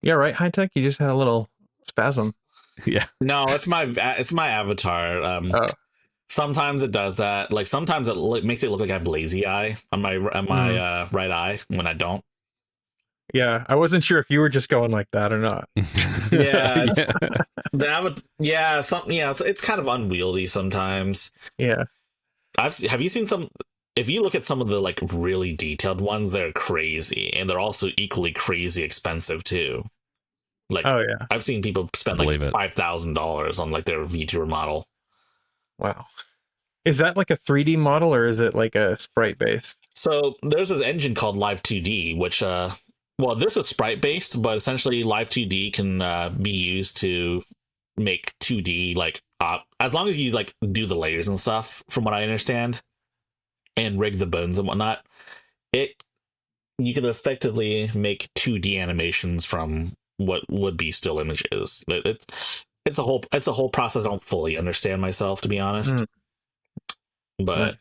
right. High tech. You just had a little spasm. Yeah. No, it's my avatar. Sometimes it does that. Like sometimes it makes it look like I have lazy eye on my right eye when I don't. Yeah, I wasn't sure if you were just going like that or not. Yeah, so it's kind of unwieldy sometimes. Yeah, have you seen some? If you look at some of the like really detailed ones, they're crazy, and they're also equally crazy expensive too. Like, oh yeah, I've seen people spend like $5,000 on like their Vtuber model. Wow. Is that like a 3D model or is it like a sprite based? So there's this engine called Live 2D, which this is sprite based, but essentially Live 2D can be used to make 2D like as long as you like do the layers and stuff, from what I understand, and rig the bones and whatnot, you can effectively make 2D animations from what would be still images. It's a whole process I don't fully understand myself, to be honest. But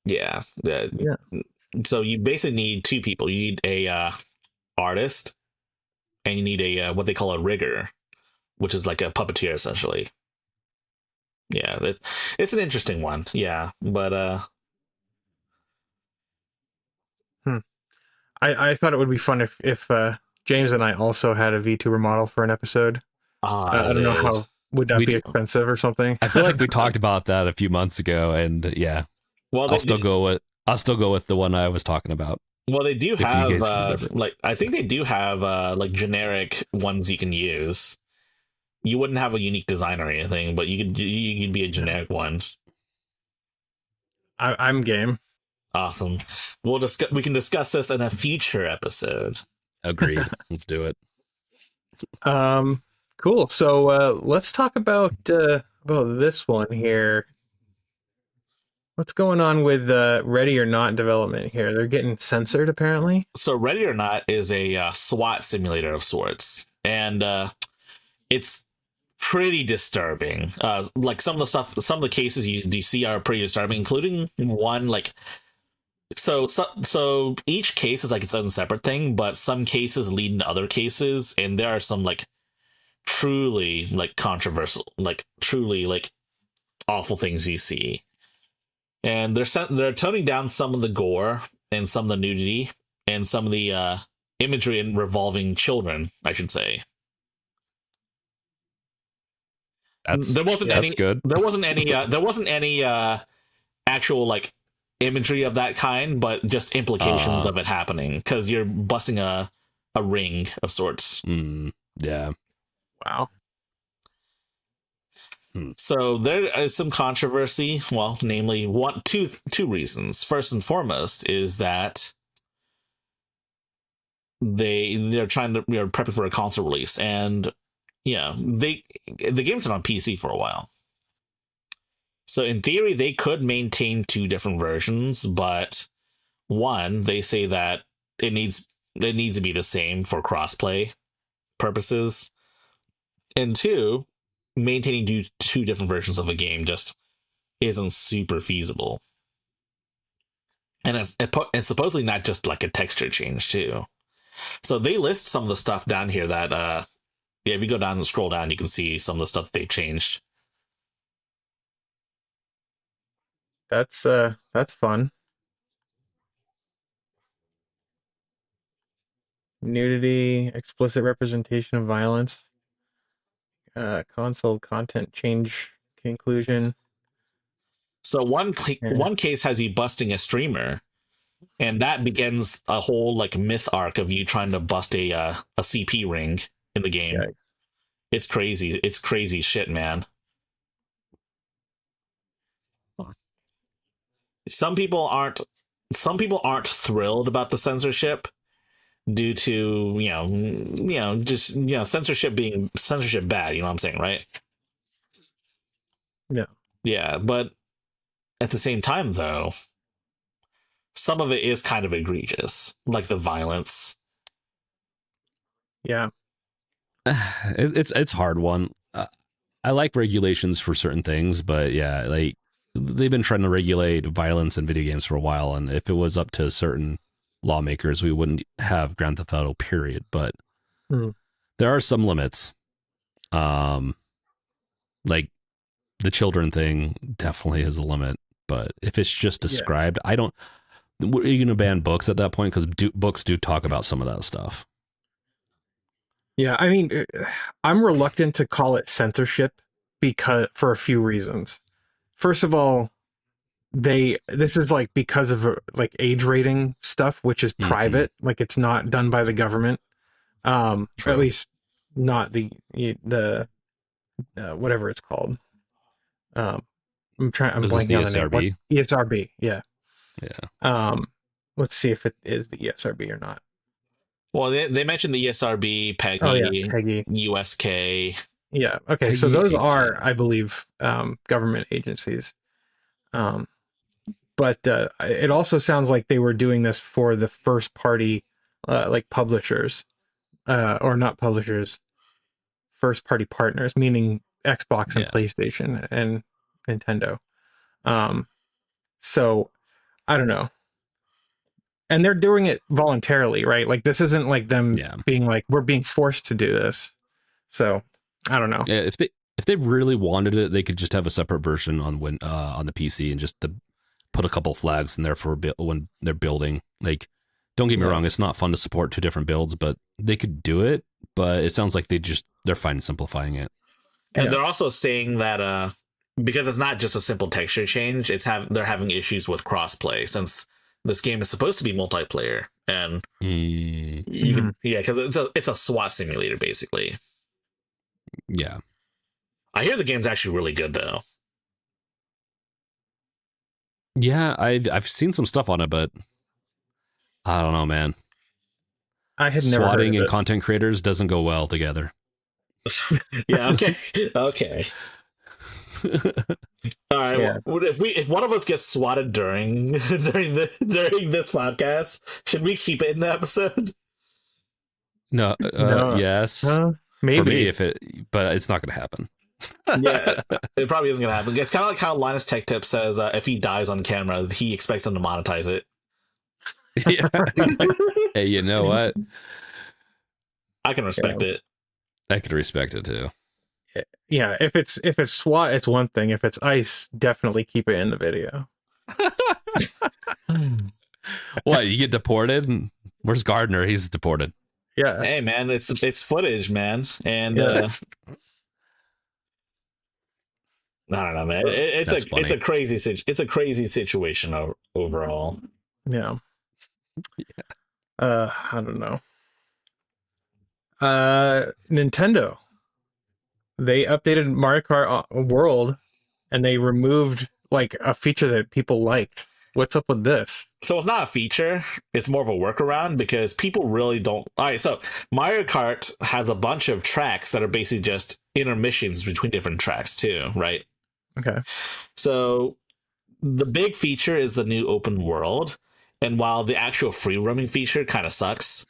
yeah. So you basically need two people. You need a artist, and you need a what they call a rigger, which is like a puppeteer essentially. Yeah, it's an interesting one. Yeah, but I thought it would be fun if James and I also had a VTuber model for an episode. I don't know how. Would that be expensive or something? I feel like we talked about that a few months ago, and yeah. Well, I'll still go with the one I was talking about. Well, they do have like, I think they do have like generic ones you can use. You wouldn't have a unique design or anything, but you could be a generic one. I'm game. Awesome. We can discuss this in a future episode. Agreed. Let's do it. Cool. So let's talk about this one here. What's going on with Ready or Not development here? They're getting censored apparently. So Ready or Not is a SWAT simulator of sorts, and it's pretty disturbing. Like some of the cases you see are pretty disturbing, including one like. So each case is like its own separate thing, but some cases lead into other cases, and there are some like truly like controversial, like truly like awful things you see. and they're toning down some of the gore and some of the nudity and some of the imagery revolving children, I should say. That's any good. there wasn't any actual like imagery of that kind, but just implications of it happening because you're busting a ring of sorts. Yeah. Wow. So there is some controversy. Well, namely, two reasons. First and foremost is that they're trying to prepping for a console release, and the game's been on PC for a while. So in theory, they could maintain two different versions, but one, they say that it needs to be the same for crossplay purposes, and two, maintaining two different versions of a game just isn't super feasible. And it's supposedly not just like a texture change too. So they list some of the stuff down here that if you go down and scroll down, you can see some of the stuff they've changed. That's fun. Nudity, explicit representation of violence, console content change conclusion. So one case has you busting a streamer, and that begins a whole like myth arc of you trying to bust a CP ring in the game. Yikes. It's crazy. It's crazy shit, man. Some people aren't thrilled about the censorship due to just censorship being censorship bad. You know what I'm saying, right? Yeah, but at the same time, though, some of it is kind of egregious, like the violence. Yeah, it's hard one. I like regulations for certain things, but yeah, like they've been trying to regulate violence in video games for a while, and if it was up to certain lawmakers, we wouldn't have Grand Theft Auto, period. But there are some limits. Like the children thing definitely is a limit, but if it's just described, I don't. Are you going to ban books at that point? Because books do talk about some of that stuff. Yeah, I mean, I'm reluctant to call it censorship for a few reasons. First of all, this is like because of like age rating stuff, which is private, like it's not done by the government, or at least not the whatever it's called. I'm blanking on the name. ESRB, yeah. Let's see if it is the ESRB or not. Well, they mentioned the ESRB, PEGI, PEGI, USK. Yeah. Okay. So those are, I believe, government agencies. But it also sounds like they were doing this for the first party, like publishers, or not publishers, first party partners, meaning Xbox and PlayStation and Nintendo. So I don't know. And they're doing it voluntarily, right? Like this isn't like them being like, we're being forced to do this. So I don't know. Yeah, if they really wanted it, they could just have a separate version on the PC and just put a couple flags in there for when they're building. Like, don't get me wrong, it's not fun to support two different builds, but they could do it. But it sounds like they're fine simplifying it. And they're also saying that because it's not just a simple texture change, they're having issues with crossplay since this game is supposed to be multiplayer, and you can because it's a SWAT simulator basically. Yeah, I hear the game's actually really good though. Yeah, I've seen some stuff on it, but I don't know, man. I had never swatting heard of and it. content creators doesn't go well together. Yeah. Okay. All right. Yeah. Well, if one of us gets swatted during this podcast, should we keep it in the episode? No. Yes. Maybe. For me, but it's not going to happen. Yeah, it probably isn't going to happen. It's kind of like how Linus Tech Tip says if he dies on camera, he expects them to monetize it. Yeah. Hey, you know what? I can respect it. I could respect it too. Yeah, if it's SWAT, it's one thing. If it's ICE, definitely keep it in the video. What, you get deported? Where's Gardner? He's deported. Yeah. Hey man, it's footage, man, and Yeah, I don't know, man. It's a crazy situation overall. yeah. I don't know. Nintendo. They updated Mario Kart World, and they removed like a feature that people liked. What's up with this? So it's not a feature; it's more of a workaround because people really don't. All right, so Mario Kart has a bunch of tracks that are basically just intermissions between different tracks too, right? Okay. So the big feature is the new open world, and while the actual free roaming feature kind of sucks,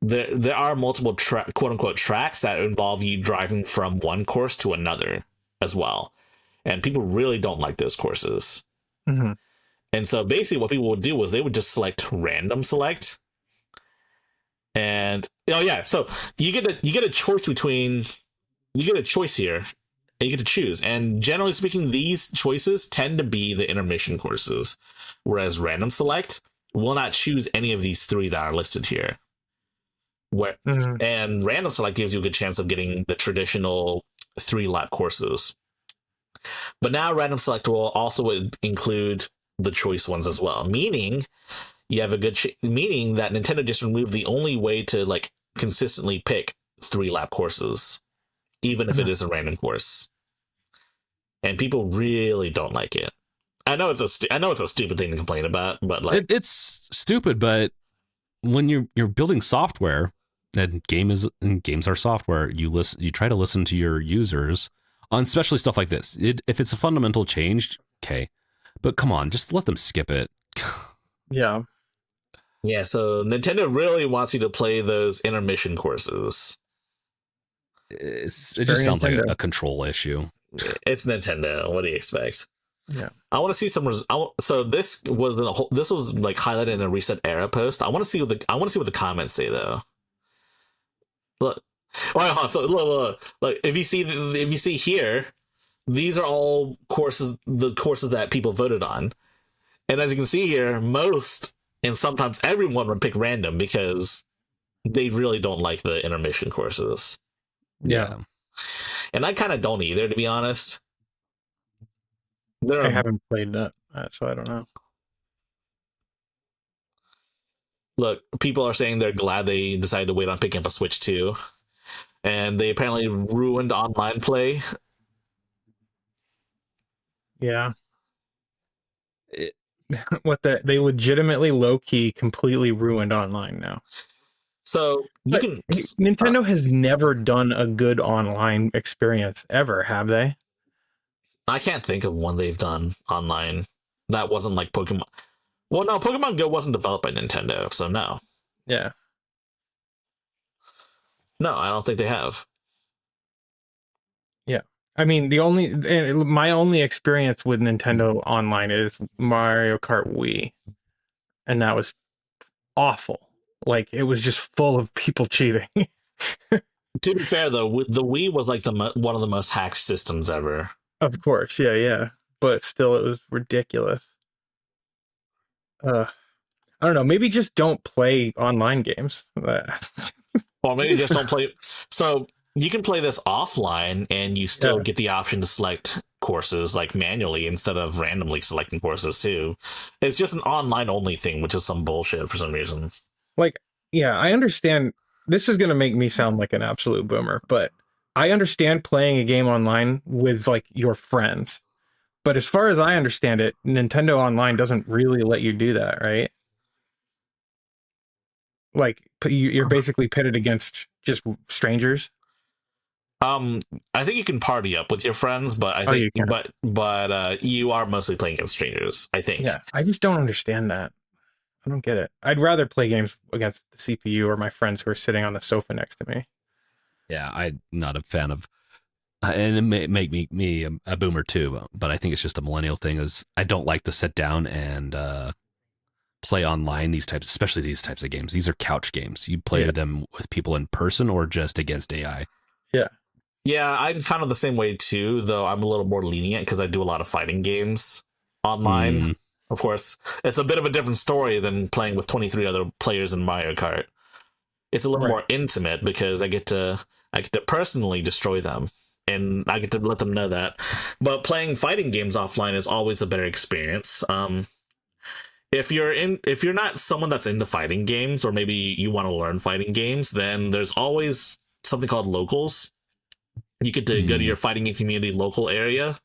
there are multiple quote unquote tracks that involve you driving from one course to another as well, and people really don't like those courses. Mm-hmm. And so basically, what people would do was they would just select random select, and oh yeah, so you get a choice between you get a choice here, and you get to choose. And generally speaking, these choices tend to be the intermission courses, whereas random select will not choose any of these three that are listed here. And random select gives you a good chance of getting the traditional 3-lap courses. But now random select will also include the choice ones as well, meaning you have a good meaning that Nintendo just removed the only way to like consistently pick 3-lap courses, even if it is a random course. And people really don't like it. I know it's a stupid thing to complain about, but like it's stupid. But when you're building software, and games are software, you try to listen to your users on especially stuff like this. If it's a fundamental change, okay, but come on, just let them skip it. Yeah. Yeah, so Nintendo really wants you to play those intermission courses. It just sounds like a control issue. It's Nintendo. What do you expect? Yeah. I want to see some. So this was like highlighted in a Reset Era post. I want to see what the comments say though. Look, so look. If you see here, these are all the courses that people voted on, and as you can see here, most and sometimes everyone would pick random because they really don't like the intermission courses. Yeah. And I kind of don't either, to be honest. I haven't played that, so I don't know. Look, people are saying they're glad they decided to wait on picking up a Switch 2. And they apparently ruined online play. Yeah. They legitimately low-key completely ruined online now. So Nintendo has never done a good online experience ever, have they? I can't think of one they've done online that wasn't like Pokemon. Well, no, Pokemon Go wasn't developed by Nintendo, so no. Yeah. No, I don't think they have. Yeah. I mean, my only experience with Nintendo Online is Mario Kart Wii, and that was awful. Like, it was just full of people cheating. To be fair, though, the Wii was like one of the most hacked systems ever. Of course, yeah. But still, it was ridiculous. I don't know. Maybe just don't play online games. Or maybe just don't play. So you can play this offline, and you still get the option to select courses like manually instead of randomly selecting courses too. It's just an online only thing, which is some bullshit for some reason. Like, yeah, I understand. This is gonna make me sound like an absolute boomer, but I understand playing a game online with like your friends. But as far as I understand it, Nintendo Online doesn't really let you do that, right? Like, you're basically pitted against just strangers. I think you can party up with your friends, but I think, but you are mostly playing against strangers. I think. Yeah, I just don't understand that. I don't get it. I'd rather play games against the CPU or my friends who are sitting on the sofa next to me. Yeah, I'm not a fan of, and it may make me a boomer too, but I think it's just a millennial thing. Is I don't like to sit down and play online especially these types of games. These are couch games. You play them with people in person or just against AI. Yeah, I'm kind of the same way too, though I'm a little more lenient because I do a lot of fighting games online. Of course, it's a bit of a different story than playing with 23 other players in Mario Kart. It's a little Right. more intimate because I get to personally destroy them, and I get to let them know that. But playing fighting games offline is always a better experience. If you're not someone that's into fighting games, or maybe you want to learn fighting games, then there's always something called locals. You get to go to your fighting game community local area,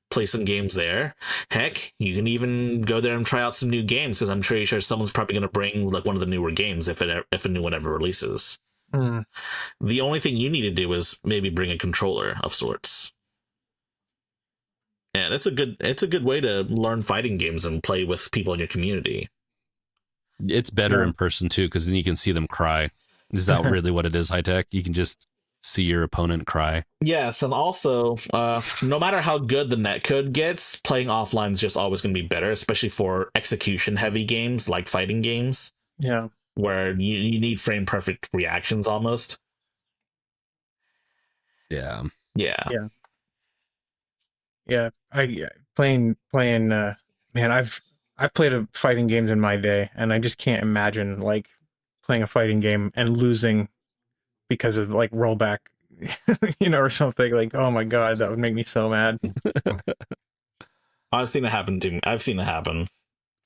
play some games there. Heck, you can even go there and try out some new games, because I'm pretty sure someone's probably going to bring like one of the newer games if a new one ever releases. Mm. The only thing you need to do is maybe bring a controller of sorts. And it's a good way to learn fighting games and play with people in your community. It's better Yeah. in person too, because then you can see them cry. Is that really what it is, high tech? You can just see your opponent cry. Yes, and also, no matter how good the netcode gets, playing offline is just always going to be better, especially for execution-heavy games like fighting games, Yeah. where you need frame-perfect reactions almost. Yeah. Yeah. Yeah. Yeah. Playing. Man, I've played a fighting games in my day, and I just can't imagine like playing a fighting game and losing because of like rollback, or something. Like, oh my god, that would make me so mad. I've seen it happen too. I've seen it happen.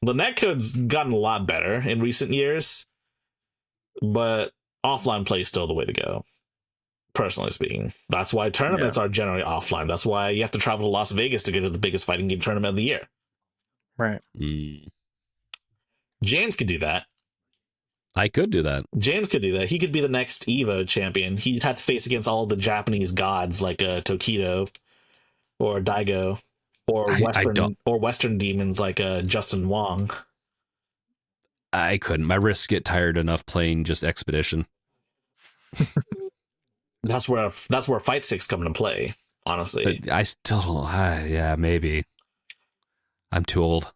The netcode's gotten a lot better in recent years, but offline play is still the way to go. Personally speaking, that's why tournaments are generally offline. That's why you have to travel to Las Vegas to go to the biggest fighting game tournament of the year. Right. James could do that. I could do that. James could do that. He could be the next Evo champion. He'd have to face against all the Japanese gods like Tokido or Daigo, or Western demons like Justin Wong. I couldn't. My wrists get tired enough playing just Expedition. That's where Fight Six come into play. Honestly, But I still don't. Yeah, maybe. I'm too old.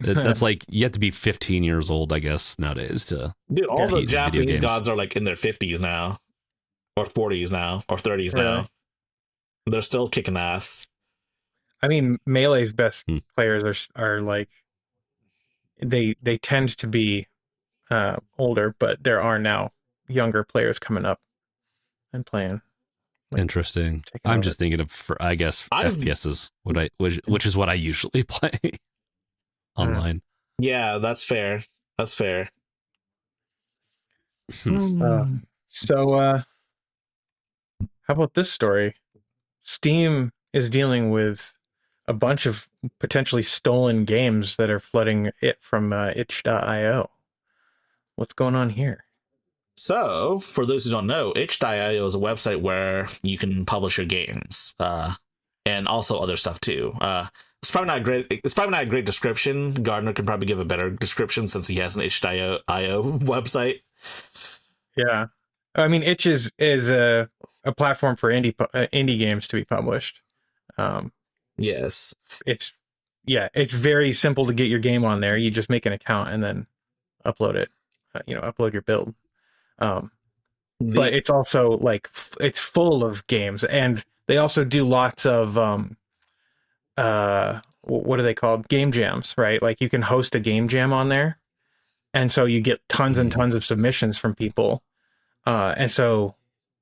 That's like you have to be 15 years old, I guess, nowadays to. dude, all the compete in video Japanese games. gods are like in their 50s now, or 40s now, or 30s Really? now. They're still kicking ass. I mean, Melee's best players are like they tend to be older, but there are now younger players coming up and playing. Like, Interesting. taking I'm over. just thinking of, I guess, I've- FPSs, which is what I usually play online. Yeah, that's fair. That's fair. So, how about this story? Steam is dealing with a bunch of potentially stolen games that are flooding it from itch.io. What's going on here? So, for those who don't know, itch.io is a website where you can publish your games, and also other stuff too. It's probably not a great. It's probably not a great description. Gardner can probably give a better description since he has an itch.io website. Yeah, I mean, itch is a platform for indie games to be published. Yes, It's very simple to get your game on there. You just make an account and then upload it. Upload your build. But it's also like it's full of games, and they also do lots of what are they called? Game jams, right? Like you can host a game jam on there, and so you get tons and tons of submissions from people, and so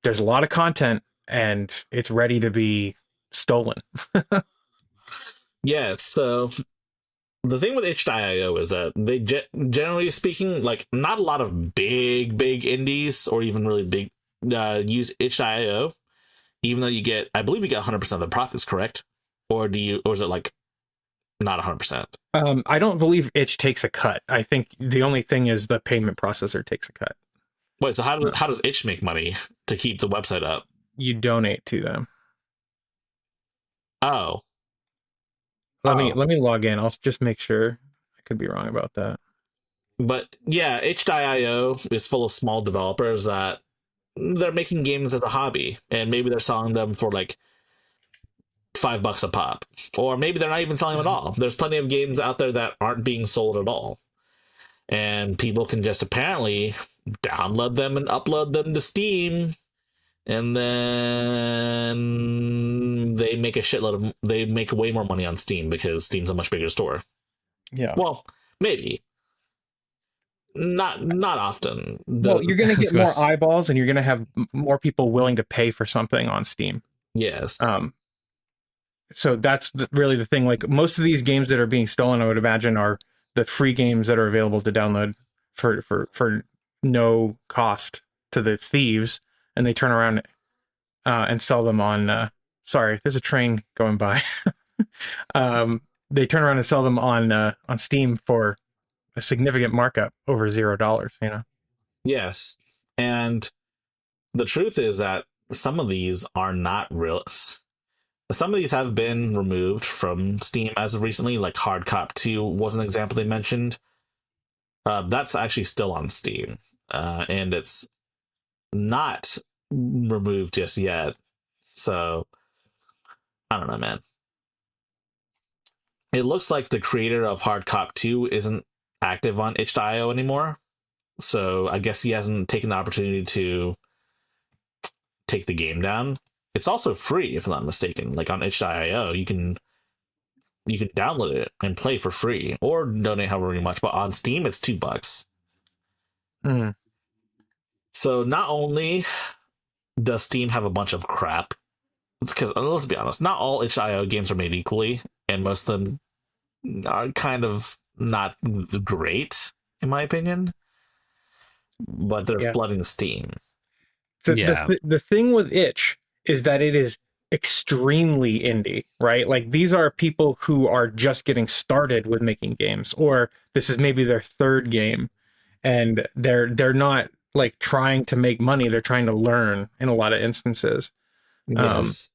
there's a lot of content, and it's ready to be stolen. yeah. So the thing with itch.io is that they generally speaking, like not a lot of big indies or even really big use itch.io, even though I believe you get 100% of the profits, correct? Or is it like not 100%? I don't believe itch takes a cut. I think the only thing is the payment processor takes a cut. Wait, so how does itch make money to keep the website up? You donate to them. Oh, Let me log in. I'll just make sure. I could be wrong about that. but yeah, itch.io is full of small developers that they're making games as a hobby, and maybe they're selling them for like $5 a pop, or maybe they're not even selling them at all. There's plenty of games out there that aren't being sold at all, and people can just apparently download them and upload them to Steam, and then they make way more money on Steam because Steam's a much bigger store. Yeah. Well, maybe not often. Well, you're going to get more Yes. eyeballs, and you're going to have more people willing to pay for something on Steam. Yes. So that's really the thing. Like most of these games that are being stolen, I would imagine, are the free games that are available to download for no cost to the thieves, and they turn around and sell them on. Sorry, there's a train going by. They turn around and sell them on Steam for a significant markup over $0. You know. Yes. And the truth is that some of these are not real. Some of these have been removed from Steam as of recently, like Hard Cop 2 was an example they mentioned. That's actually still on Steam, and it's not removed just yet. So, I don't know, man. It looks like the creator of Hard Cop 2 isn't active on itch.io anymore. So, I guess he hasn't taken the opportunity to take the game down. It's also free, if I'm not mistaken. Like on itch.io, you can download it and play for free or donate however much, but on Steam it's $2. Mm. So not only does Steam have a bunch of crap, it's because let's be honest, not all itch.io games are made equally, and most of them are kind of not great, in my opinion. But they're flooding Steam. The thing with itch is that it is extremely indie, right? Like these are people who are just getting started with making games, or this is maybe their third game, and they're not like trying to make money, they're trying to learn in a lot of instances. Yes.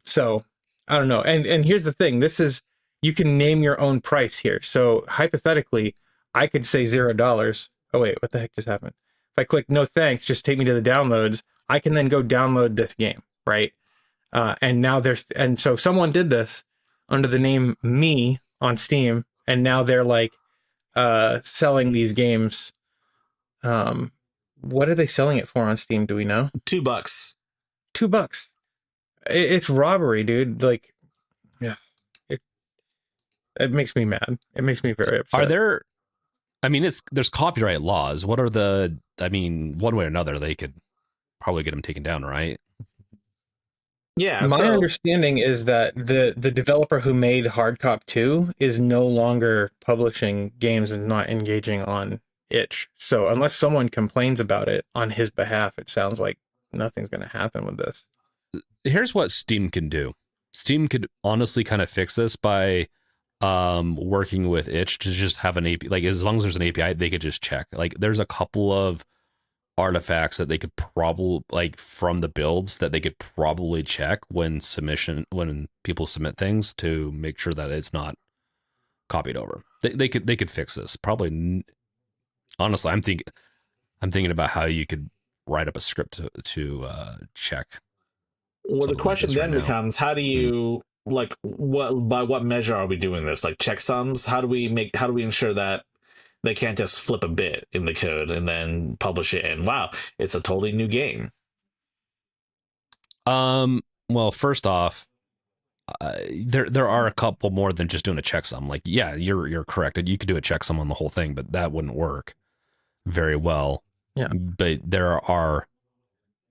So I don't know. And here's the thing, this is, you can name your own price here. So hypothetically, I could say $0. Oh wait, what the heck just happened? If I click no thanks, just take me to the downloads, I can then go download this game, right? And so someone did this under the name Me on Steam, and now they're like selling these games. What are they selling it for on Steam? Do we know? $2. $2. It's robbery, dude. Like, yeah, it makes me mad. It makes me very upset. Are there? I mean, there's copyright laws. What are the? I mean, one way or another, they could probably get them taken down, right? Yeah. My understanding is that the developer who made Hard Cop 2 is no longer publishing games and not engaging on itch. So unless someone complains about it on his behalf, it sounds like nothing's going to happen with this. Here's what Steam can do. Steam could honestly kind of fix this by working with itch to just have an API. Like as long as there's an API, they could just check. Like there's a couple of artifacts that they could probably, like from the builds, that they could probably check when people submit things to make sure that it's not copied over. They could fix this probably. Honestly, I'm thinking about how you could write up a script to check. Well, the question then becomes, how do you by what measure are we doing this? Like checksums? How do we ensure that they can't just flip a bit in the code and then publish it and wow, it's a totally new game? Well, first off, there are a couple more than just doing a checksum. Like, yeah, you're correct. You could do a checksum on the whole thing, but that wouldn't work very well. Yeah. But there are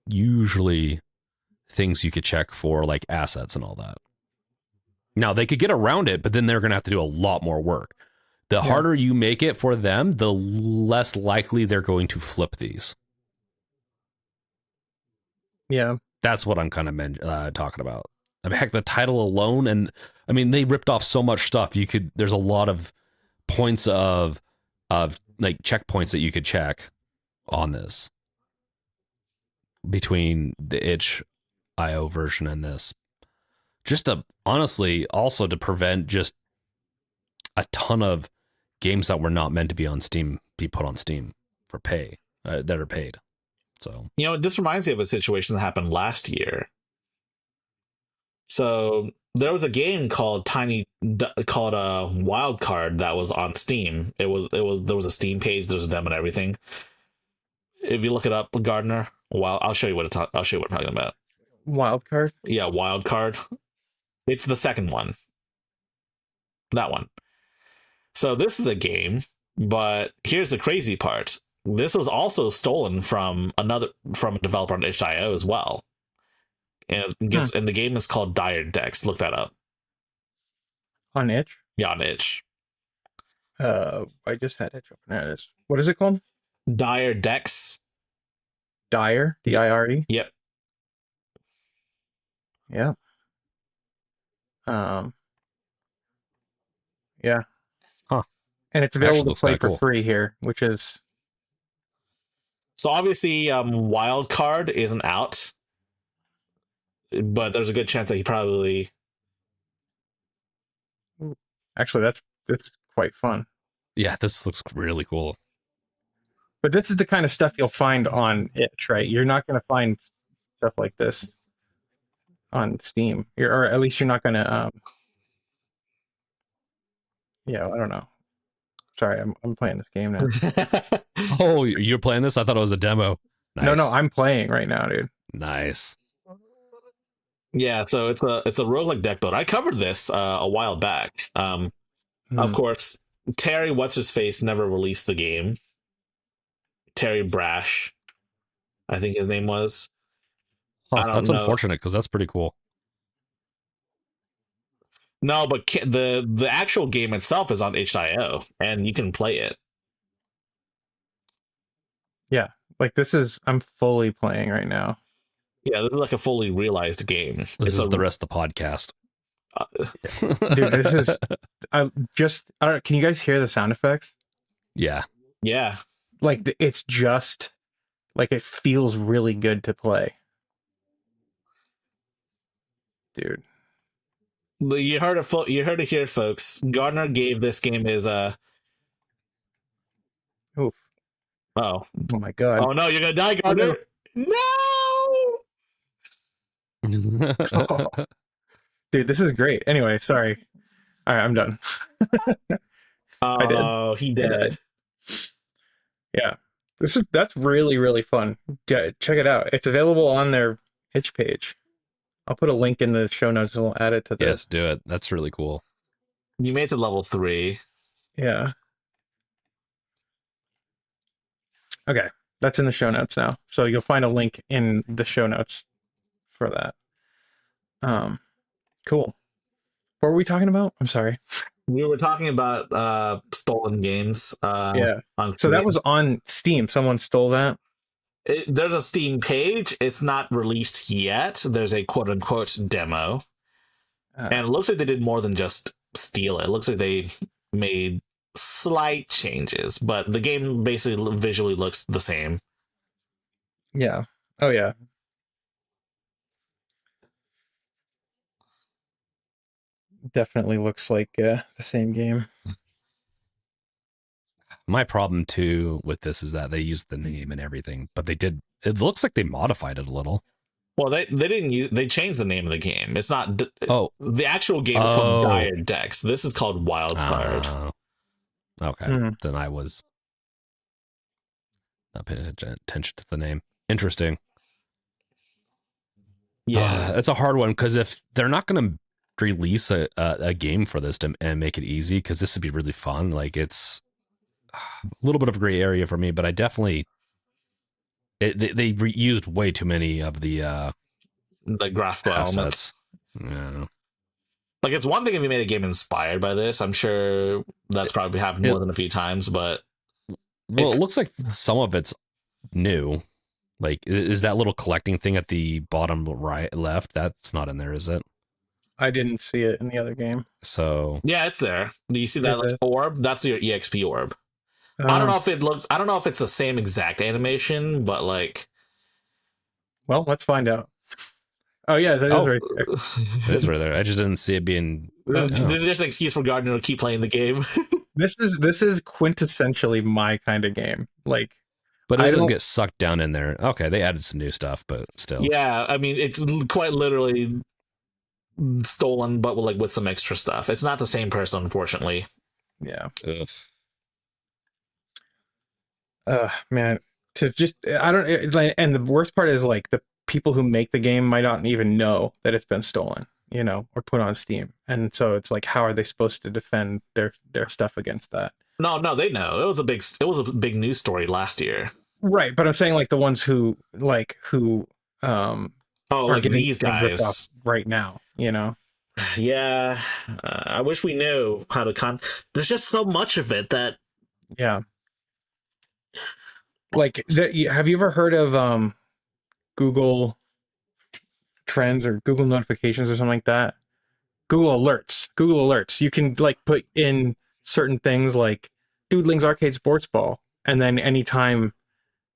usually things you could check for, like assets and all that. Now they could get around it, but then they're going to have to do a lot more work. The harder you make it for them, the less likely they're going to flip these. Yeah. That's what I'm kind of talking about. I mean, heck, the title alone, and I mean, they ripped off so much stuff. There's a lot of points of like checkpoints that you could check on this between the itch.io version and this. Just to honestly, also to prevent just a ton of games that were not meant to be on Steam be put on Steam for pay that are paid. So, you know, this reminds me of a situation that happened last year. So there was a game called Wild Card that was on Steam. There was a Steam page, there's a demo and everything. If you look it up, Gardner, I'll show you what I'm talking about. Wild Card? Yeah, Wild Card. It's the second one. That one. So this is a game, but here's the crazy part. This was also stolen from a developer on itch.io as well. And the game is called Dire Decks. Look that up. On itch. Yeah, on itch. I just had itch open. There it is. What is it called? Dire Decks. Dire, Dire. Yep. Yeah. Yeah. Huh. And it's available Actually to play looks for kinda cool. free here, which is So obviously, Wildcard isn't out, but there's a good chance that he probably. actually that's quite fun. Yeah, this looks really cool. But this is the kind of stuff you'll find on itch, right? You're not going to find stuff like this on Steam, or at least you're not going to. Yeah, I don't know. Sorry, I'm playing this game now. Oh, you're playing this? I thought it was a demo. Nice. No, I'm playing right now, dude. Nice. Yeah, so it's a roguelike deck builder. I covered this a while back. Of course, Terry what's his face never released the game. Terry Brash, I think his name was. Huh, I don't that's know. unfortunate because that's pretty cool. No, but the actual game itself is on itch.io, and you can play it. Yeah, like this is I'm fully playing right now. Yeah, this is like a fully realized game. This is the rest of the podcast. Dude, this is can you guys hear the sound effects? Yeah. Yeah. Like it's just like it feels really good to play. Dude. You heard it here, folks. Gardner gave this game his Oof. Oh. Oh my god. Oh no, you're gonna die, Gardner. No. Oh. Dude, this is great. Anyway, sorry. All right, I'm done. Oh, he did. Yeah, that's really, really fun. Check it out. It's available on their itch page. I'll put a link in the show notes and we'll add it to the. Yes, do it. That's really cool. You made it to level 3. Yeah. Okay, that's in the show notes now. So you'll find a link in the show notes for that. Cool. What were we talking about? I'm sorry. We were talking about stolen games. Yeah. On So that was on Steam. Someone stole that. There's a Steam page. It's not released yet. There's a quote unquote demo. And it looks like they did more than just steal it. It looks like they made slight changes, but the game basically visually looks the same. Yeah. Oh, yeah. Definitely looks like the same game. My problem too with this is that they used the name and everything, but it looks like they modified it a little. Well, they didn't they changed the name of the game. It's not the actual game is called Dire Decks. This is called Wildcard. Okay. Then I was not paying attention to the name. Interesting. Yeah. It's a hard one because if they're not going to release a game for this and make it easy, because this would be really fun. Like it's a little bit of a gray area for me, but I definitely they used way too many of the graphical assets. Elements. Yeah. Like it's one thing if you made a game inspired by this. I'm sure that's probably happened more than a few times, but well, it looks like some of it's new. Like is that little collecting thing at the bottom right left? That's not in there, is it? I didn't see it in the other game. So yeah, it's there. Do you see that orb? That's your EXP orb. I don't know if it looks. I don't know if it's the same exact animation, but like. Well, let's find out. Oh yeah, that is right there. It is right there. I just didn't see it being. This is just an excuse for Gardner to keep playing the game. This is quintessentially my kind of game. Like, but it doesn't get sucked down in there. Okay, they added some new stuff, but still. Yeah, I mean, it's quite literally stolen, but with some extra stuff. It's not the same person, unfortunately. Yeah. Ugh. Man, I don't. And the worst part is like the people who make the game might not even know that it's been stolen. or put on Steam. And so it's like, how are they supposed to defend their stuff against that? No, they know. It was a big news story last year. Right, but I'm saying like the ones who Oh, are like getting these things ripped off guys. right now. Yeah, I wish we knew how to There's just so much of it that. Yeah. Like, have you ever heard of Google Trends or Google Notifications or something like that? Google Alerts. You can like put in certain things like Doodling's Arcade Sports Ball, and then anytime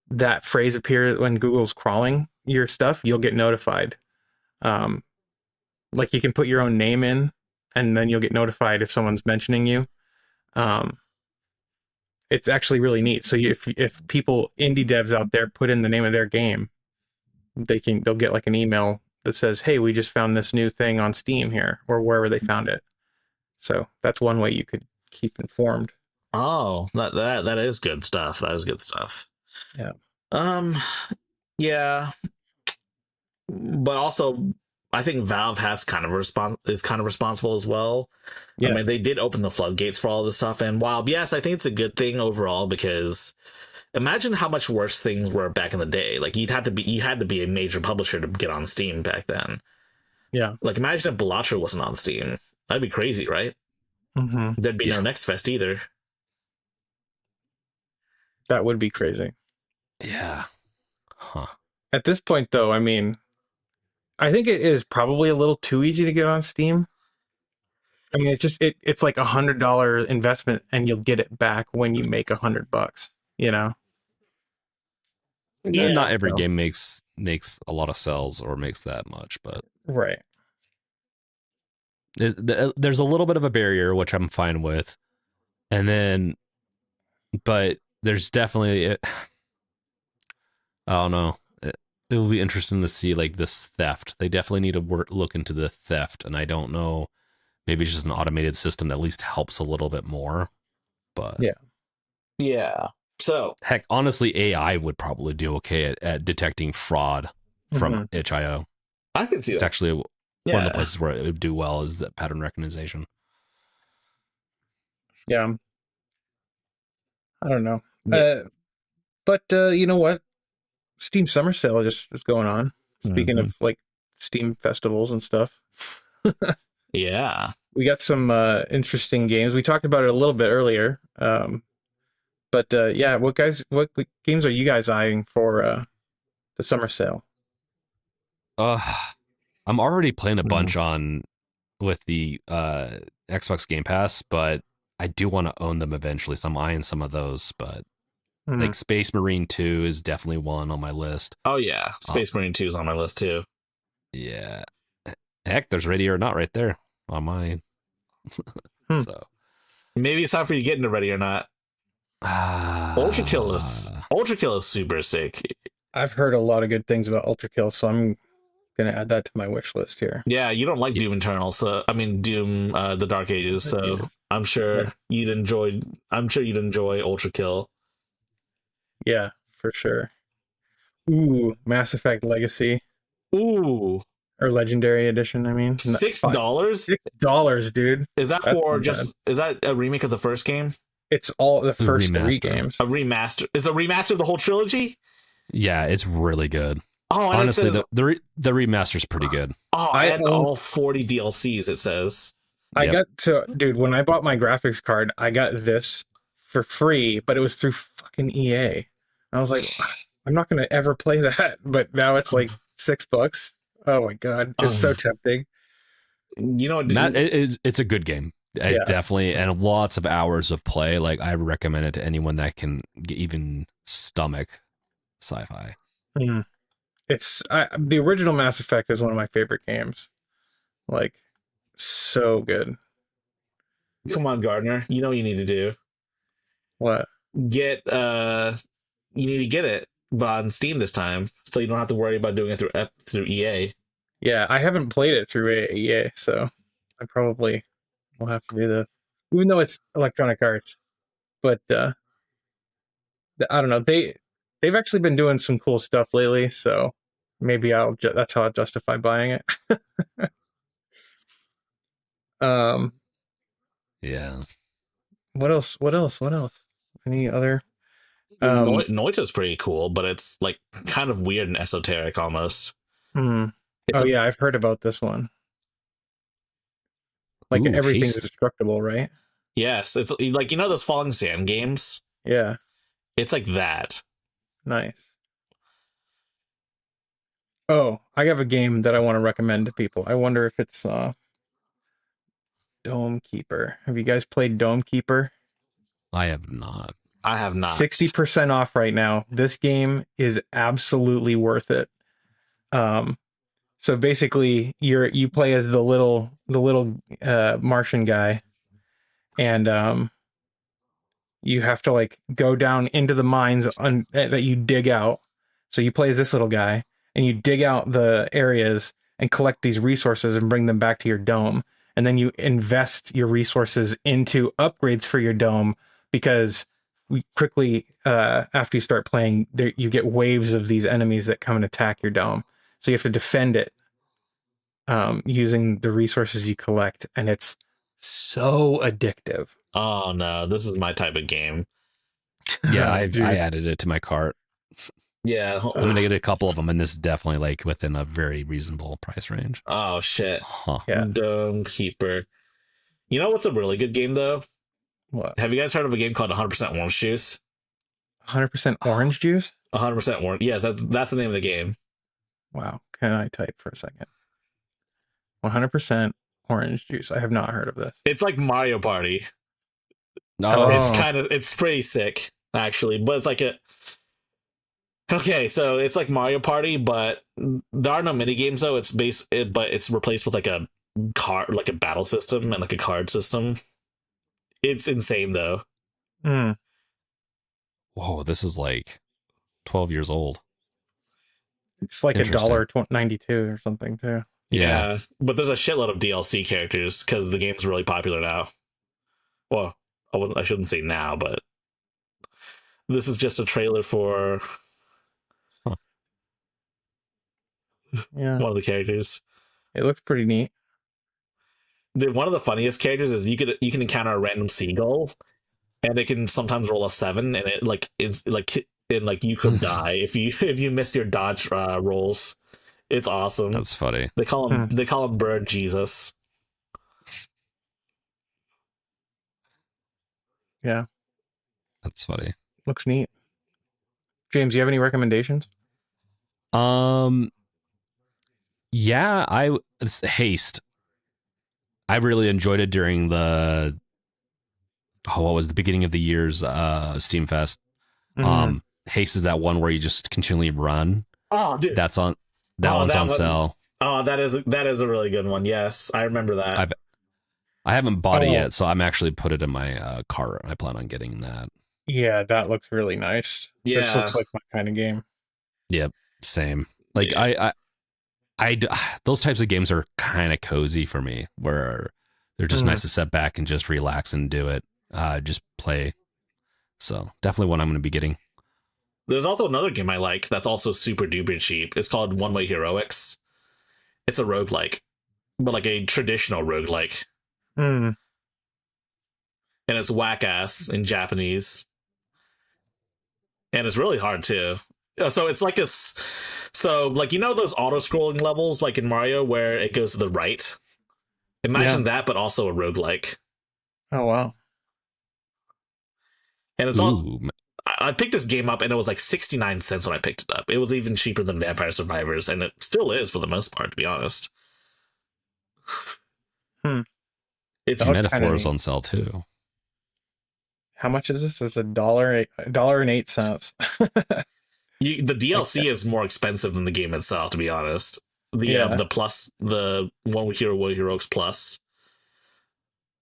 that phrase appears when Google's crawling your stuff, you'll get notified. Like you can put your own name in, and then you'll get notified if someone's mentioning you. Um, it's actually really neat. So if people, indie devs out there, put in the name of their game, they'll get like an email that says, "Hey, we just found this new thing on Steam here," or wherever they found it. So that's one way you could keep informed. Oh, that is good stuff. That is good stuff. Yeah. Um, yeah, but also I think Valve has is kind of responsible as well. Yeah. I mean, they did open the floodgates for all this stuff, and while yes, I think it's a good thing overall because imagine how much worse things were back in the day. Like you had to be a major publisher to get on Steam back then. Yeah. Like imagine if Balatro wasn't on Steam. That'd be crazy, right? Mm-hmm. There'd be no Next Fest either. That would be crazy. Yeah. Huh. At this point, though, I mean, I think it is probably a little too easy to get on Steam. I mean, it's like $100 investment, and you'll get it back when you make $100. Yeah. Not every So. game makes a lot of sales or makes that much, but Right. there's a little bit of a barrier, which I'm fine with. And then, but there's definitely, I don't know. It will be interesting to see like this theft. They definitely need to look into the theft. And I don't know, maybe it's just an automated system that at least helps a little bit more. But yeah. So heck, honestly, AI would probably do okay at detecting fraud from itch.io. I can see It's that. actually one of the places where it would do well is that pattern recognition. Yeah. I don't know. Yeah. But you know what? Steam Summer Sale just is going on. Speaking of like Steam festivals and stuff. Yeah. We got some interesting games. We talked about it a little bit earlier. But yeah, what games are you guys eyeing for the Summer Sale? I'm already playing a bunch with the Xbox Game Pass, but I do want to own them eventually, so I'm eyeing some of those. But like Space Marine 2 is definitely one on my list. Oh yeah, Space Marine 2 is on my list too. Yeah, heck, there's Ready or Not right there on mine. So maybe it's time for you to get into Ready or Not. Ultra Kill is super sick. I've heard a lot of good things about Ultra Kill, so I'm gonna add that to my wish list here. Yeah, you don't like Doom Eternal, so I mean Doom the Dark Ages, so I'm sure you'd enjoy Ultra Kill. Yeah, for sure. Ooh, Mass Effect Legacy. Ooh. Or Legendary Edition, I mean. $6? $6, dude. Is that a remake of the first game? It's all the first three games. A remaster. Is a remaster of the whole trilogy? Yeah, it's really good. Oh, honestly, the remaster's pretty good. Oh, I had all 40 DLCs, it says. I got to, dude, when I bought my graphics card, I got this for free, but it was through fucking EA. I was like, I'm not going to ever play that, but now it's like $6. Oh my God. It's so tempting. You know, it's a good game. Definitely. And lots of hours of play. Like I recommend it to anyone that can even stomach sci-fi. It's the original Mass Effect is one of my favorite games. Like, so good. Come on, Gardner. You know what you need to do. What? You need to get it, but on Steam this time, so you don't have to worry about doing it through EA. Yeah, I haven't played it through EA, so I probably will have to do this, even though it's Electronic Arts. But I don't know. They've actually been doing some cool stuff lately, so maybe that's how I'll justify buying it. Um, Yeah. what else? What else? What else? Any other? Noita's pretty cool, but it's like kind of weird and esoteric almost. Hmm. It's Oh a yeah, I've heard about this one. Like Ooh, everything's haste. destructible, right? yes, it's like those Falling Sand games. Yeah, It's like that. nice. Oh, I have a game that I want to recommend to people. I wonder if it's Dome Keeper. Have you guys played Dome Keeper? I have not. I have not. 60% off right now. This game is absolutely worth it. Um, so basically you play as the little Martian guy, and you have to like go down into the mines that you dig out. So you play as this little guy, and you dig out the areas and collect these resources and bring them back to your dome. And then you invest your resources into upgrades for your dome, because we quickly after you start playing, there you get waves of these enemies that come and attack your dome. So you have to defend it using the resources you collect, and it's so addictive. Oh no, this is my type of game. Yeah, Dude. I added it to my cart. Yeah. I'm gonna get a couple of them, and this is definitely like within a very reasonable price range. Oh shit. Huh. Yeah. Dome Keeper. You know what's a really good game though? What? Have you guys heard of a game called 100% Orange Juice? 100% orange juice? 100% Orange. Yes, that's the name of the game. Wow. Can I type for a second? 100% orange juice. I have not heard of this. It's like Mario Party. No. It's pretty sick actually, but it's like a okay, so it's like Mario Party, but there are no mini games though. But it's replaced with like a like a battle system and like a card system. It's insane though. Mm. Whoa, this is like 12 years old. It's like $1.92 or something too. Yeah. But there's a shitload of DLC characters because the game's really popular now. Well, I shouldn't say now, but this is just a trailer for Yeah. one of the characters. It looks pretty neat. One of the funniest characters is you can encounter a random seagull, and it can sometimes roll a 7, and it's like you could die if you miss your dodge rolls. It's awesome. That's funny. They call him Bird Jesus. Yeah. That's funny. Looks neat. James, you have any recommendations? Yeah, it's Haste. I really enjoyed it during what was the beginning of the year's Steam Fest. Mhm. Haste is that one where you just continually run. Oh, dude. That one's on sale. Oh, that is a really good one. Yes, I remember that. I haven't bought it yet, so I'm actually put it in my cart. I plan on getting that. Yeah, that looks really nice. Yeah. This looks like my kind of game. Yep, same. Like Yeah. I those types of games are kind of cozy for me, where they're just nice to sit back and just relax and do it. Just play. So definitely one I'm going to be getting. There's also another game I like that's also super duper cheap. It's called One Way Heroics. It's a roguelike, but like a traditional roguelike. Mm. And it's whack ass in Japanese. And it's really hard too. So it's like like those auto scrolling levels like in Mario where it goes to the right. Imagine that, but also a roguelike. Oh wow. And it's all I picked this game up and it was like 69 cents when I picked it up. It was even cheaper than Vampire Survivors, and it still is for the most part, to be honest. It's Metaphors on sale too. How much is this? It's $1.08. The DLC is more expensive than the game itself, to be honest. The plus, the One Week Hero Heroics Plus.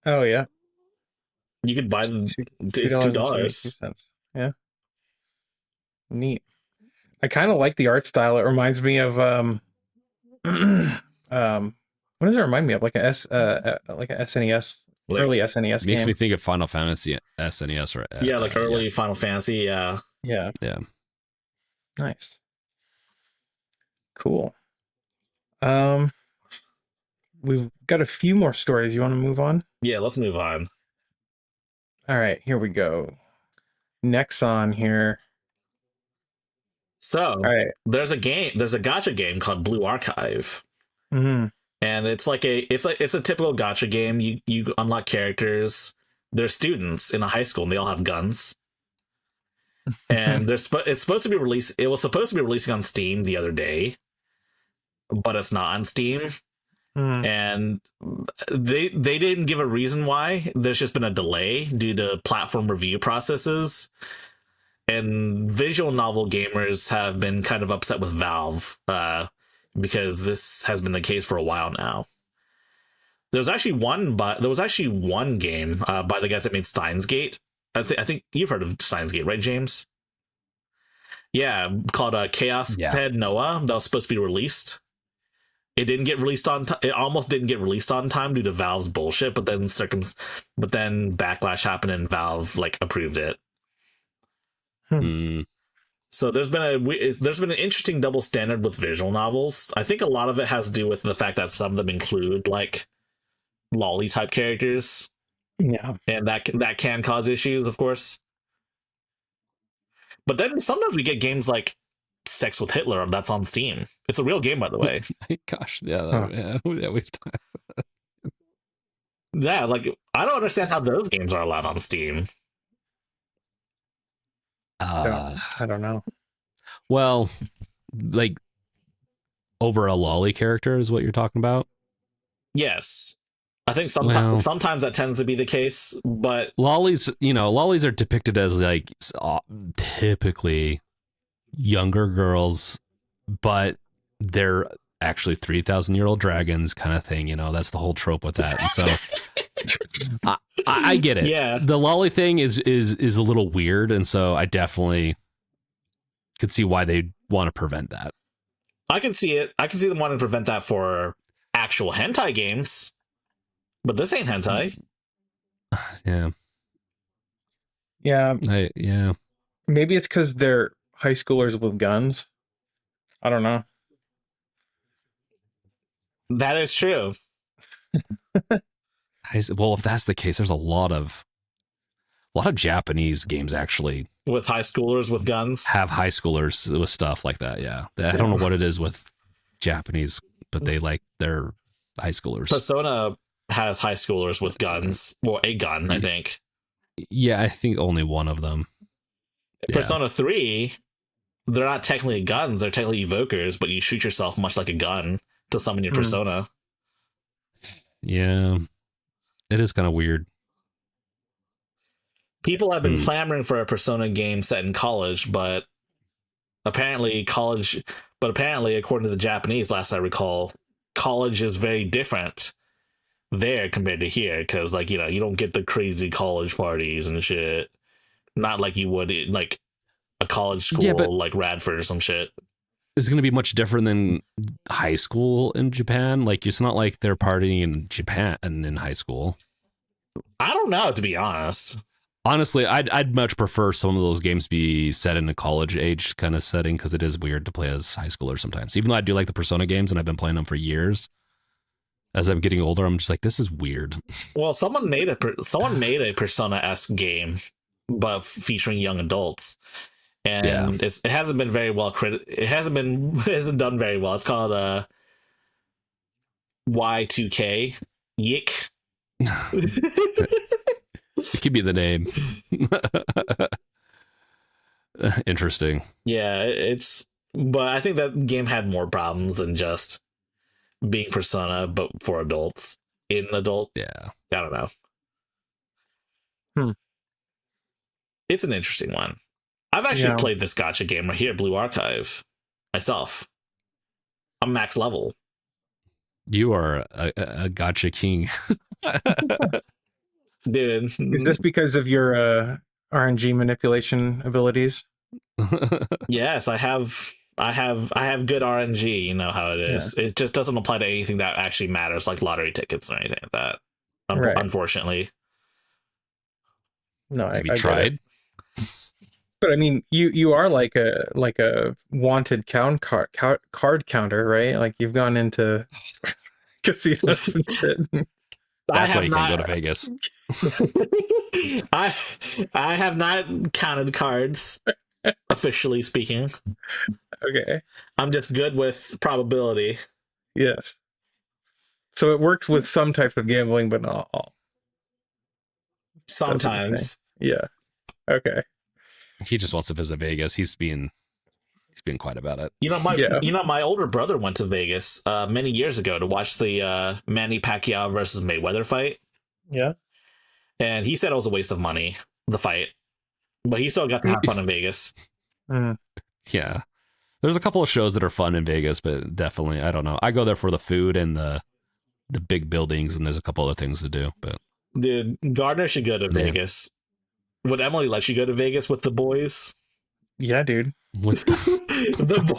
Oh yeah. You could buy them. It's $2. Yeah. Neat. I kind of like the art style. It reminds me of what does it remind me of? Like a SNES, early SNES makes game. me think of Final Fantasy SNES or like early Final Fantasy. Yeah. Nice. Cool. we've got a few more stories. You want to move on? Yeah, let's move on. All right, here we go. Next on here. So All right. there's a gacha game called Blue Archive. Mm-hmm. And it's a typical gacha game. You unlock characters. They're students in a high school and they all have guns. And it's supposed to be released. It was supposed to be releasing on Steam the other day, but it's not on Steam. Mm-hmm. And they didn't give a reason why. There's just been a delay due to platform review processes. And visual novel gamers have been kind of upset with Valve because this has been the case for a while now. There was actually one game by the guys that made Steins Gate. I think you've heard of Steins Gate, right, James? Yeah, called Chaos Ted Noah, that was supposed to be released. It didn't get released on time. It almost didn't get released on time due to Valve's bullshit, but then backlash happened and Valve approved it. So there's been an interesting double standard with visual novels. I think a lot of it has to do with the fact that some of them include lolly type characters. Yeah, and that can cause issues, of course. But then sometimes we get games like Sex with Hitler that's on Steam. It's a real game, by the way. Gosh, yeah, we've done. Yeah, I don't understand how those games are allowed on Steam. I don't know. Well, over a lolly character is what you're talking about? Yes. I think sometimes that tends to be the case, but lollies are depicted as typically younger girls, but they're actually 3,000-year-old dragons kind of thing. That's the whole trope with that. And so I get it. Yeah. The lolly thing is a little weird, and so I definitely could see why they want to prevent that. I can see it. I can see them wanting to prevent that for actual hentai games. But this ain't hentai. Yeah. Yeah. Maybe it's because they're high schoolers with guns. I don't know. That is true. Well, if that's the case, there's a lot of Japanese games actually with high schoolers with guns have high schoolers with stuff like that. Yeah. I don't know what it is with Japanese, but they they're high schoolers. Persona has high schoolers with guns. Well, a gun, I think. Yeah, I think only one of them. Persona 3, they're not technically guns, they're technically evokers, but you shoot yourself much like a gun to summon your persona. Yeah. It is kind of weird. People have been clamoring for a Persona game set in college, but apparently, according to the Japanese, last I recall, college is very different there compared to here, because you don't get the crazy college parties and shit, not like you would in a college school like Radford or some shit. It's going to be much different than high school in Japan. It's not like they're partying in Japan and in high school. I don't know, to be honest. Honestly, I'd much prefer some of those games be set in a college age kind of setting, because it is weird to play as high schoolers sometimes. Even though I do like the Persona games and I've been playing them for years, as I'm getting older, I'm just like, this is weird. Well, someone made a Persona-esque game, but featuring young adults, and it hasn't been very well it hasn't done very well. It's called Y2K Yik. It could be the name. Interesting. Yeah, but I think that game had more problems than just being Persona, but for adults. In adult. Yeah. I don't know. It's an interesting one. I've actually played this gacha game right here, Blue Archive, myself. I'm max level. You are a gacha king. Dude. Is this because of your RNG manipulation abilities? Yes, I have good RNG, you know how it is. Yeah. It just doesn't apply to anything that actually matters, like lottery tickets or anything like that. Unfortunately. No, have you tried? But I mean, you are like a wanted card counter, right? You've gone into casinos and shit. That's why have you can't go to Vegas. I I have not counted cards, officially speaking. Okay. I'm just good with probability. Yes. So it works with some types of gambling, but not all. That's what you're saying. Sometimes. Yeah. Okay. He just wants to visit Vegas. He's being quiet about it. My older brother went to Vegas many years ago to watch the Manny Pacquiao versus Mayweather fight. Yeah. And he said it was a waste of money, the fight. But he still got to have fun in Vegas. Mm. Yeah. There's a couple of shows that are fun in Vegas, but definitely, I don't know. I go there for the food and the big buildings, and there's a couple other things to do. But Dude, Gardner should go to Vegas. Would Emily let you go to Vegas with the boys? Yeah, dude. The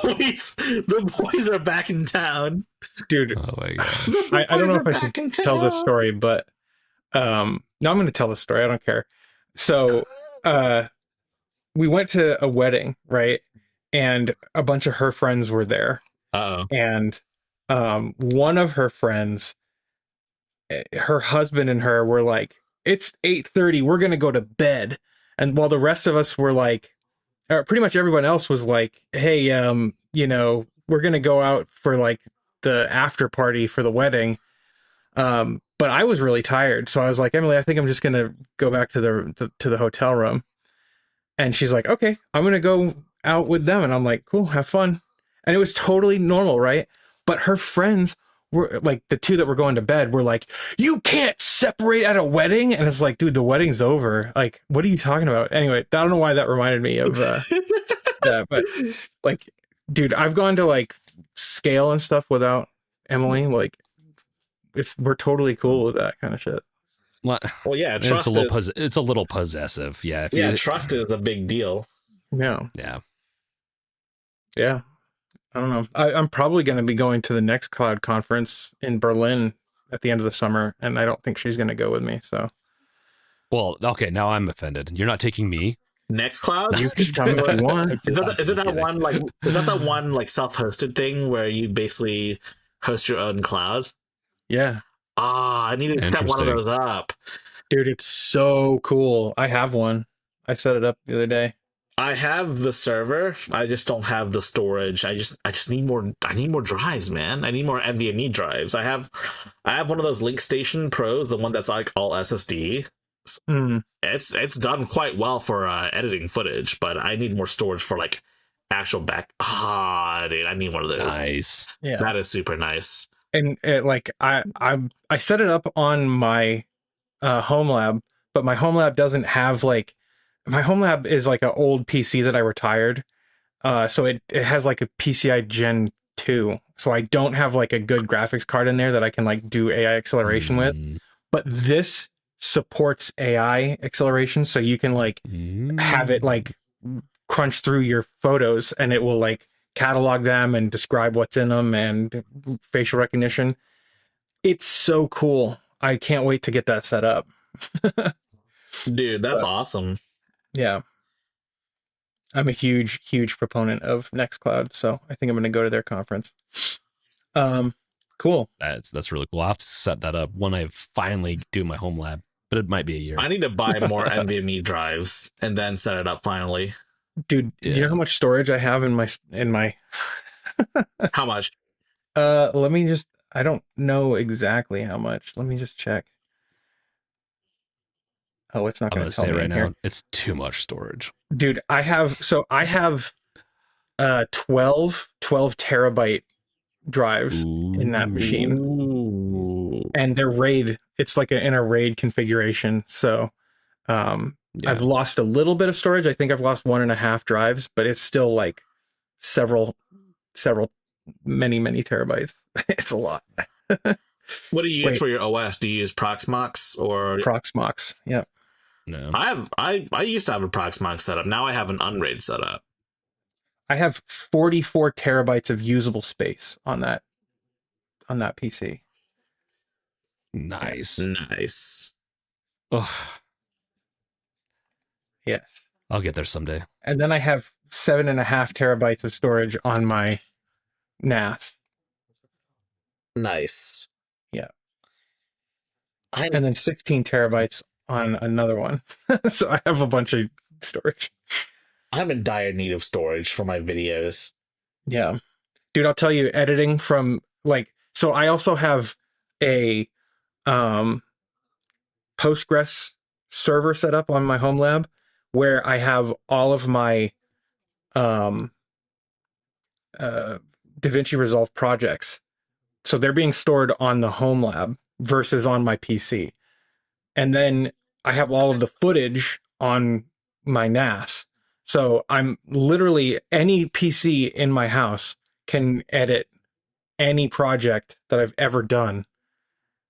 boys are back in town. Dude. Oh my gosh. I don't know if I should tell this story, but no, I'm going to tell this story. I don't care. So, we went to a wedding, right? And a bunch of her friends were there. Uh-oh. And one of her friends, her husband and her were like, it's 8:30, we're going to go to bed. And while the rest of us were like, or pretty much everyone else was like, hey, we're going to go out for like the after party for the wedding. But I was really tired. So I was like, Emily, I think I'm just going to go back to the hotel room. And she's like, okay, I'm going to go out with them. And I'm like, cool, have fun. And it was totally normal, right? But her friends were like, the two that were going to bed were like, you can't separate at a wedding. And it's like, dude, the wedding's over. Like, what are you talking about? Anyway, I don't know why that reminded me of that. But like, dude, I've gone to like scale and stuff without Emily. Like, we're totally cool with that kind of shit. Well, yeah, it's a little possessive. Yeah. Trust is a big deal. Yeah. Yeah. Yeah. I don't know. I'm probably going to be going to the Nextcloud conference in Berlin at the end of the summer, and I don't think she's going to go with me. So, well, okay, now I'm offended. You're not taking me. Nextcloud? You can come if you want. Is that that one like self-hosted thing where you basically host your own cloud? Yeah. I need to set one of those up. Dude, it's so cool. I have one. I set it up the other day. I have the server. I just don't have the storage. I just need more. I need more drives, man. I need more NVMe drives. I have one of those Link Station Pros, the one that's like all SSD. It's done quite well for editing footage, but I need more storage for like actual back. Dude, I need one of those. Nice. Yeah, that is super nice. And I set it up on my Homelab, but my Homelab doesn't have like. My Homelab is like an old PC that I retired. So it has like a PCI Gen 2. So I don't have like a good graphics card in there that I can like do AI acceleration with. But this supports AI acceleration. So you can like have it like crunch through your photos and it will like catalog them and describe what's in them and facial recognition. It's so cool. I can't wait to get that set up. Dude, that's awesome. Yeah. I'm a huge proponent of Nextcloud, so I think I'm going to go to their conference. Cool. That's really cool. I'll have to set that up when I finally do my Homelab, but it might be a year. I need to buy more NVMe drives and then set it up finally. Dude, you know how much storage I have in my How much? Let me just, I don't know exactly how much. Let me just check. Oh, it's not going to tell me right now. Here. It's too much storage. Dude, I have 12 terabyte drives in that machine. Ooh. And they're RAID. It's like in a RAID configuration. So I've lost a little bit of storage. I think I've lost 1.5 drives, but it's still like many terabytes. It's a lot. What do you use for your OS? Do you use Proxmox or Proxmox? Yeah. No. I used to have a Proxmox setup. Now I have an Unraid setup. I have 44 terabytes of usable space on that PC. Nice. Oh. Yes. I'll get there someday. And then I have 7.5 terabytes of storage on my NAS. Nice. Yeah. I'm And then 16 terabytes on another one. So I have a bunch of storage. I'm in dire need of storage for my videos. Yeah. Dude, I'll tell you, editing from like, so I also have a um Postgres server set up on my Homelab where I have all of my um DaVinci Resolve projects. So they're being stored on the Homelab versus on my PC. And then I have all of the footage on my NAS. So I'm literally, any PC in my house can edit any project that I've ever done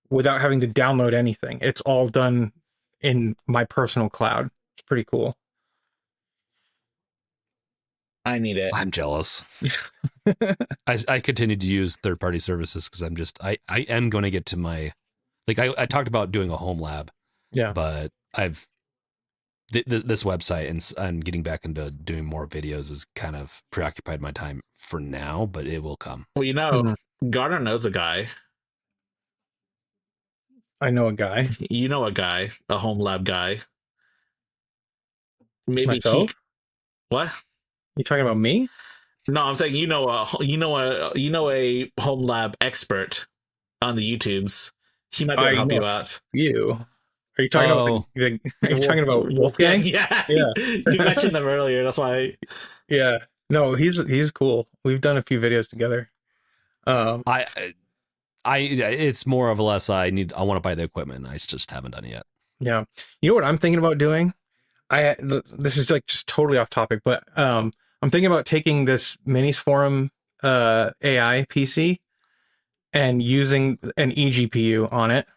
without having to download anything. It's all done in my personal cloud. It's pretty cool. I need it. I'm jealous. I continue to use third-party services because I am going to get to my, like, I talked about doing a home lab, Yeah. but I've this website and getting back into doing more videos has kind of preoccupied my time for now, but it will come. Well, you know, Garner knows a guy. I know a guy. You know a guy, a home lab guy. Maybe he. Myself? What? You talking about me? No, I'm saying you know a home lab expert on the YouTubes. He might be able to help you out. You. Are you talking about are you talking about Wolfgang? Yeah, Yeah. You mentioned them earlier. That's why. Yeah. No, he's cool. We've done a few videos together. I it's more of a less I want to buy the equipment. I just haven't done it yet. Yeah. You know what I'm thinking about doing? This is like just totally off topic, but I'm thinking about taking this Minis Forum AI PC and using an eGPU on it,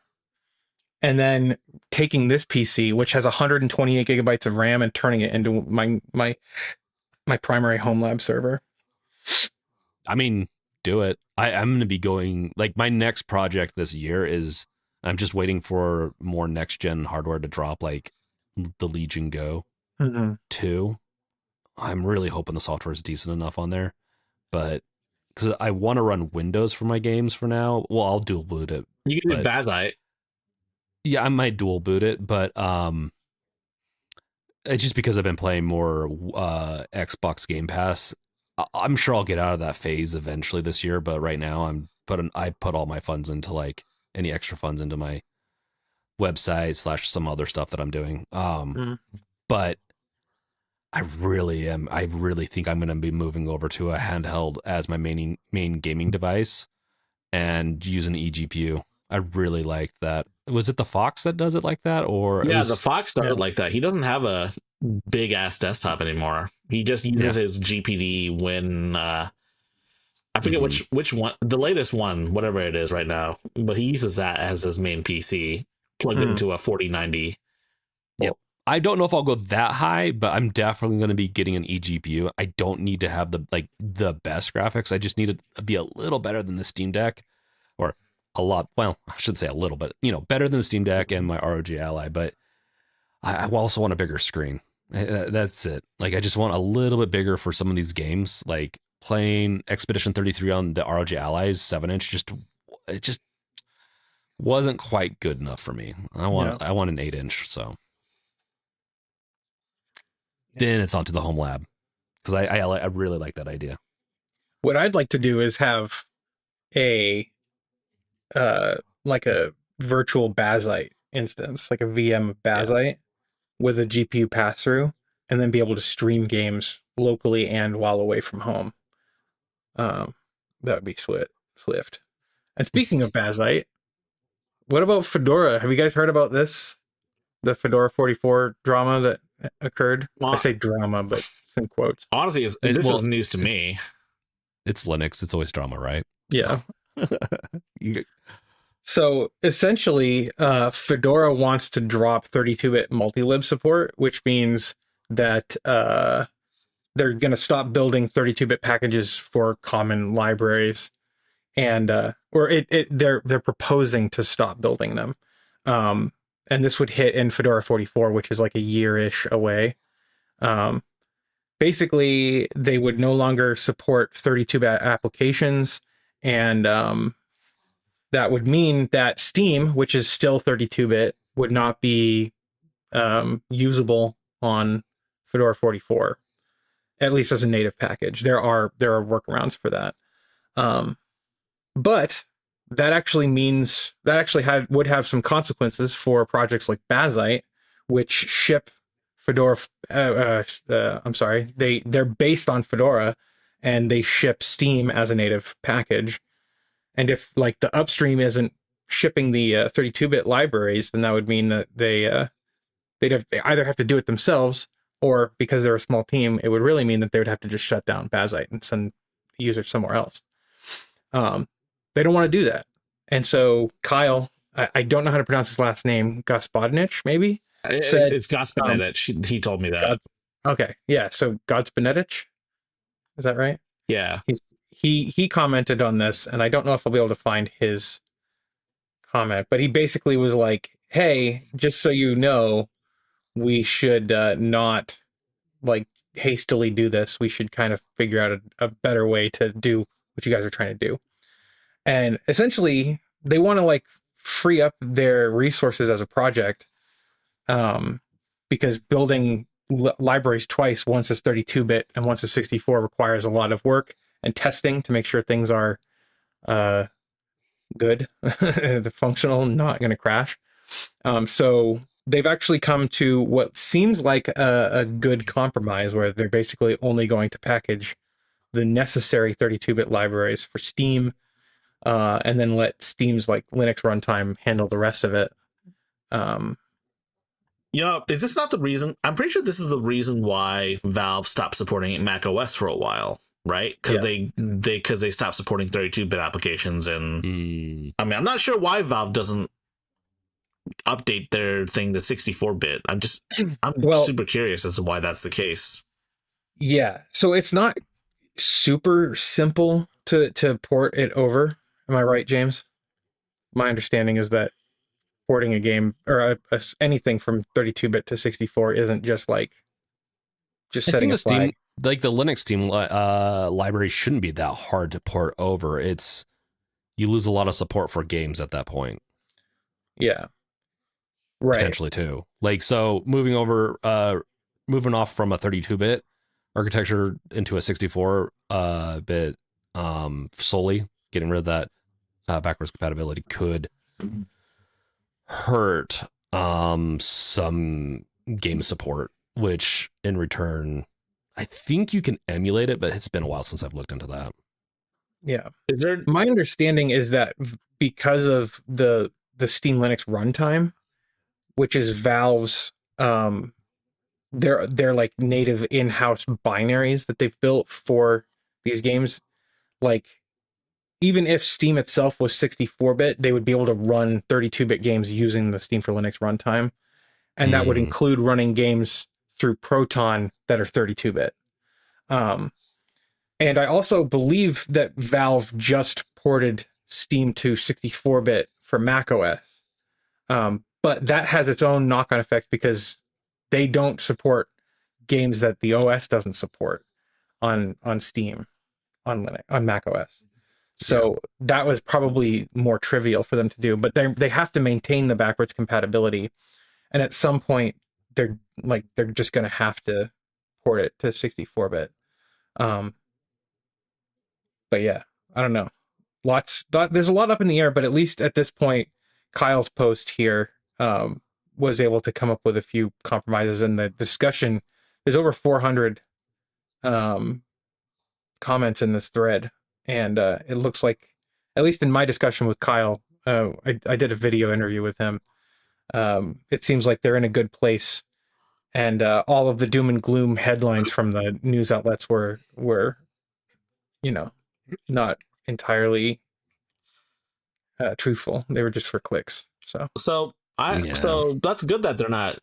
and then taking this PC, which has 128 gigabytes of RAM, and turning it into my primary home lab server. I mean, do it. I'm going to be going, like, my next project this year is I'm just waiting for more next gen hardware to drop, like the Legion Go 2. I'm really hoping the software is decent enough on there, but because I want to run Windows for my games for now. Well, I'll dual boot it. You can do Bazite. Yeah, I might dual boot it, but it's just because I've been playing more Xbox Game Pass. I'm sure I'll get out of that phase eventually this year, but right now I put all my funds into, like, any extra funds into my website / some other stuff that I'm doing. But I really think I'm going to be moving over to a handheld as my main gaming device and use an eGPU. I really like that. Was it the Fox that does it like that, or Yeah, the Fox does it like that. He doesn't have a big ass desktop anymore. He just uses his GPD when I forget which one, the latest one, whatever it is right now. But he uses that as his main PC, plugged into a 4090. Yep. I don't know if I'll go that high, but I'm definitely going to be getting an eGPU. I don't need to have the best graphics. I just need it to be a little better than the Steam Deck, or a lot. Well, I should say a little, but better than the Steam Deck and my ROG Ally. But I also want a bigger screen. That's it. Like, I just want a little bit bigger for some of these games, like playing Expedition 33 on the ROG Ally's 7-inch. It just wasn't quite good enough for me. I want an 8-inch. So then it's onto the home lab, because I really like that idea. What I'd like to do is have a like a virtual Bazite instance, like a VM of Bazite with a GPU pass through, and then be able to stream games locally and while away from home. That would be swift. And speaking of Bazite, what about Fedora? Have you guys heard about this? The Fedora 44 drama that occurred? I say drama, but it's in quotes. Honestly, this is news to me. It's Linux. It's always drama, right? Yeah. So essentially, Fedora wants to drop 32-bit multilib support, which means that they're going to stop building 32-bit packages for common libraries, and they're proposing to stop building them. And this would hit in Fedora 44, which is like a year-ish away. Basically, they would no longer support 32-bit applications, and that would mean that Steam, which is still 32-bit, would not be usable on Fedora 44, at least as a native package. There are workarounds for that. But that actually means would have some consequences for projects like Bazite, which ship Fedora. I'm sorry, they're based on Fedora, and they ship Steam as a native package. And if like the upstream isn't shipping the 32-bit libraries, then that would mean that they either have to do it themselves, or because they're a small team, it would really mean that they would have to just shut down Bazite and send users somewhere else. They don't want to do that. And so Kyle, I don't know how to pronounce his last name, Gospodinich, maybe? Said, it's Gospodinich. He told me that. Okay, yeah, so Gospodinich? Is that right? Yeah. He commented on this, and I don't know if I'll be able to find his comment, but he basically was like, hey, just so you know, we should not like hastily do this. We should kind of figure out a better way to do what you guys are trying to do. And essentially, they want to like free up their resources as a project, because building libraries twice, once as 32-bit and once as 64, requires a lot of work and testing to make sure things are good, functional, not going to crash. So they've actually come to what seems like a good compromise, where they're basically only going to package the necessary 32-bit libraries for Steam, and then let Steam's like Linux runtime handle the rest of it. Is this not the reason? I'm pretty sure this is the reason why Valve stopped supporting Mac OS for a while, right? Because they stopped supporting 32-bit applications, and I mean, I'm not sure why Valve doesn't update their thing to 64-bit. I'm super curious as to why that's the case. Yeah, so it's not super simple to port it over. Am I right, James? My understanding is that porting a game or anything from 32-bit to 64 isn't just setting a flag. Steam, like the Linux Steam library, shouldn't be that hard to port over. You lose a lot of support for games at that point. Yeah, right. Potentially too. Like, so moving off from a 32-bit architecture into a 64-bit solely, getting rid of that backwards compatibility could hurt some game support, which in return, I think you can emulate it, but it's been a while since I've looked into that. Yeah. My understanding is that because of the Steam Linux runtime, which is Valve's they're like native in-house binaries that they've built for these games, like even if Steam itself was 64-bit, they would be able to run 32-bit games using the Steam for Linux runtime. And that would include running games through Proton that are 32-bit. And I also believe that Valve just ported Steam to 64-bit for macOS. But that has its own knock-on effects because they don't support games that the OS doesn't support on Steam, on Linux, on macOS. So that was probably more trivial for them to do, but they have to maintain the backwards compatibility, and at some point they're just going to have to port it to 64-bit. But yeah, I don't know. There's a lot up in the air, but at least at this point, Kyle's post here was able to come up with a few compromises in the discussion. There's over 400 comments in this thread. And it looks like, at least in my discussion with Kyle, I did a video interview with him. It seems like they're in a good place, and all of the doom and gloom headlines from the news outlets were not entirely truthful. They were just for clicks. So that's good that they're not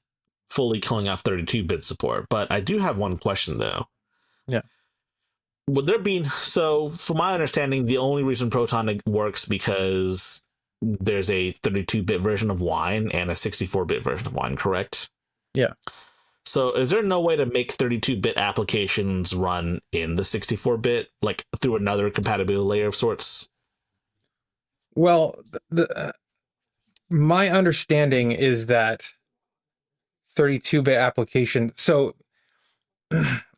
fully killing off 32-bit support. But I do have one question though. Yeah. Would there be, so from my understanding, the only reason Proton works because there's a 32-bit version of Wine and a 64-bit version of Wine, correct? Yeah. So is there no way to make 32-bit applications run in the 64-bit, like through another compatibility layer of sorts? Well, my understanding is that 32-bit application. So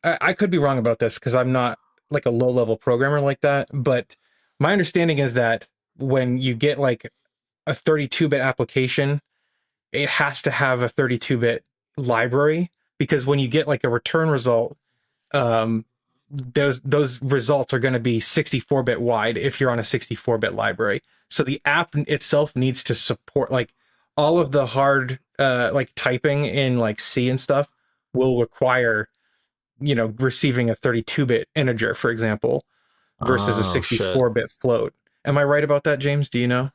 I could be wrong about this because I'm not like a low-level programmer like that. But my understanding is that when you get like a 32-bit application, it has to have a 32-bit library, because when you get like a return result, um, those results are going to be 64-bit wide if you're on a 64-bit library. So the app itself needs to support like all of the hard like typing in like C and stuff will require, receiving a 32-bit integer, for example, versus a Oh shit. 64-bit float. Am I right about that, James? Do you know?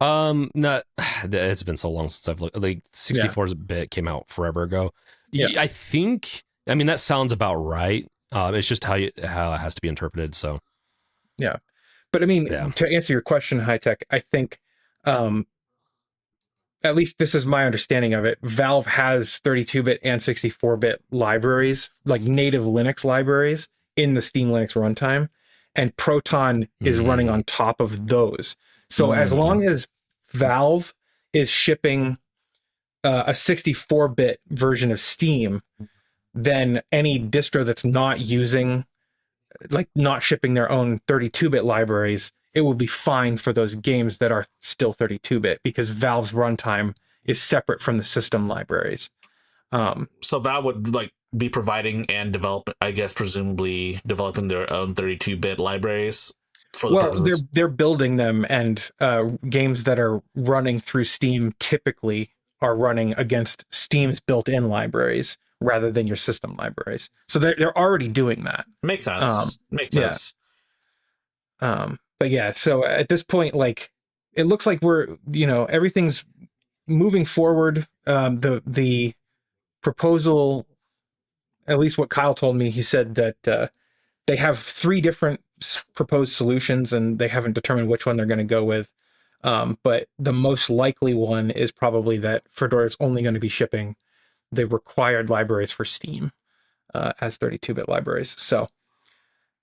Not. It's been so long since I've looked. Like 64 bit came out forever ago. Yeah. I think. I mean, that sounds about right. It's just how it has to be interpreted. So Yeah. But I mean, yeah. to answer your question, High Tech, I think, at least this is my understanding of it, Valve has 32-bit and 64-bit libraries, like native Linux libraries in the Steam Linux runtime, and Proton is running on top of those. So as long as Valve is shipping a 64-bit version of Steam, then any distro that's not shipping their own 32-bit libraries, it will be fine for those games that are still 32-bit, because Valve's runtime is separate from the system libraries. So that would like be providing and develop, I guess, presumably developing their own 32-bit libraries for the purposes. They're building them, and games that are running through Steam typically are running against Steam's built-in libraries rather than your system libraries. So they're already doing that. Makes sense. Makes yeah. sense. But yeah, so at this point, like, it looks like we're, everything's moving forward. The proposal, at least what Kyle told me, he said that they have 3 different proposed solutions, and they haven't determined which one they're going to go with. But the most likely one is probably that Fedora is only going to be shipping the required libraries for Steam as 32-bit libraries. So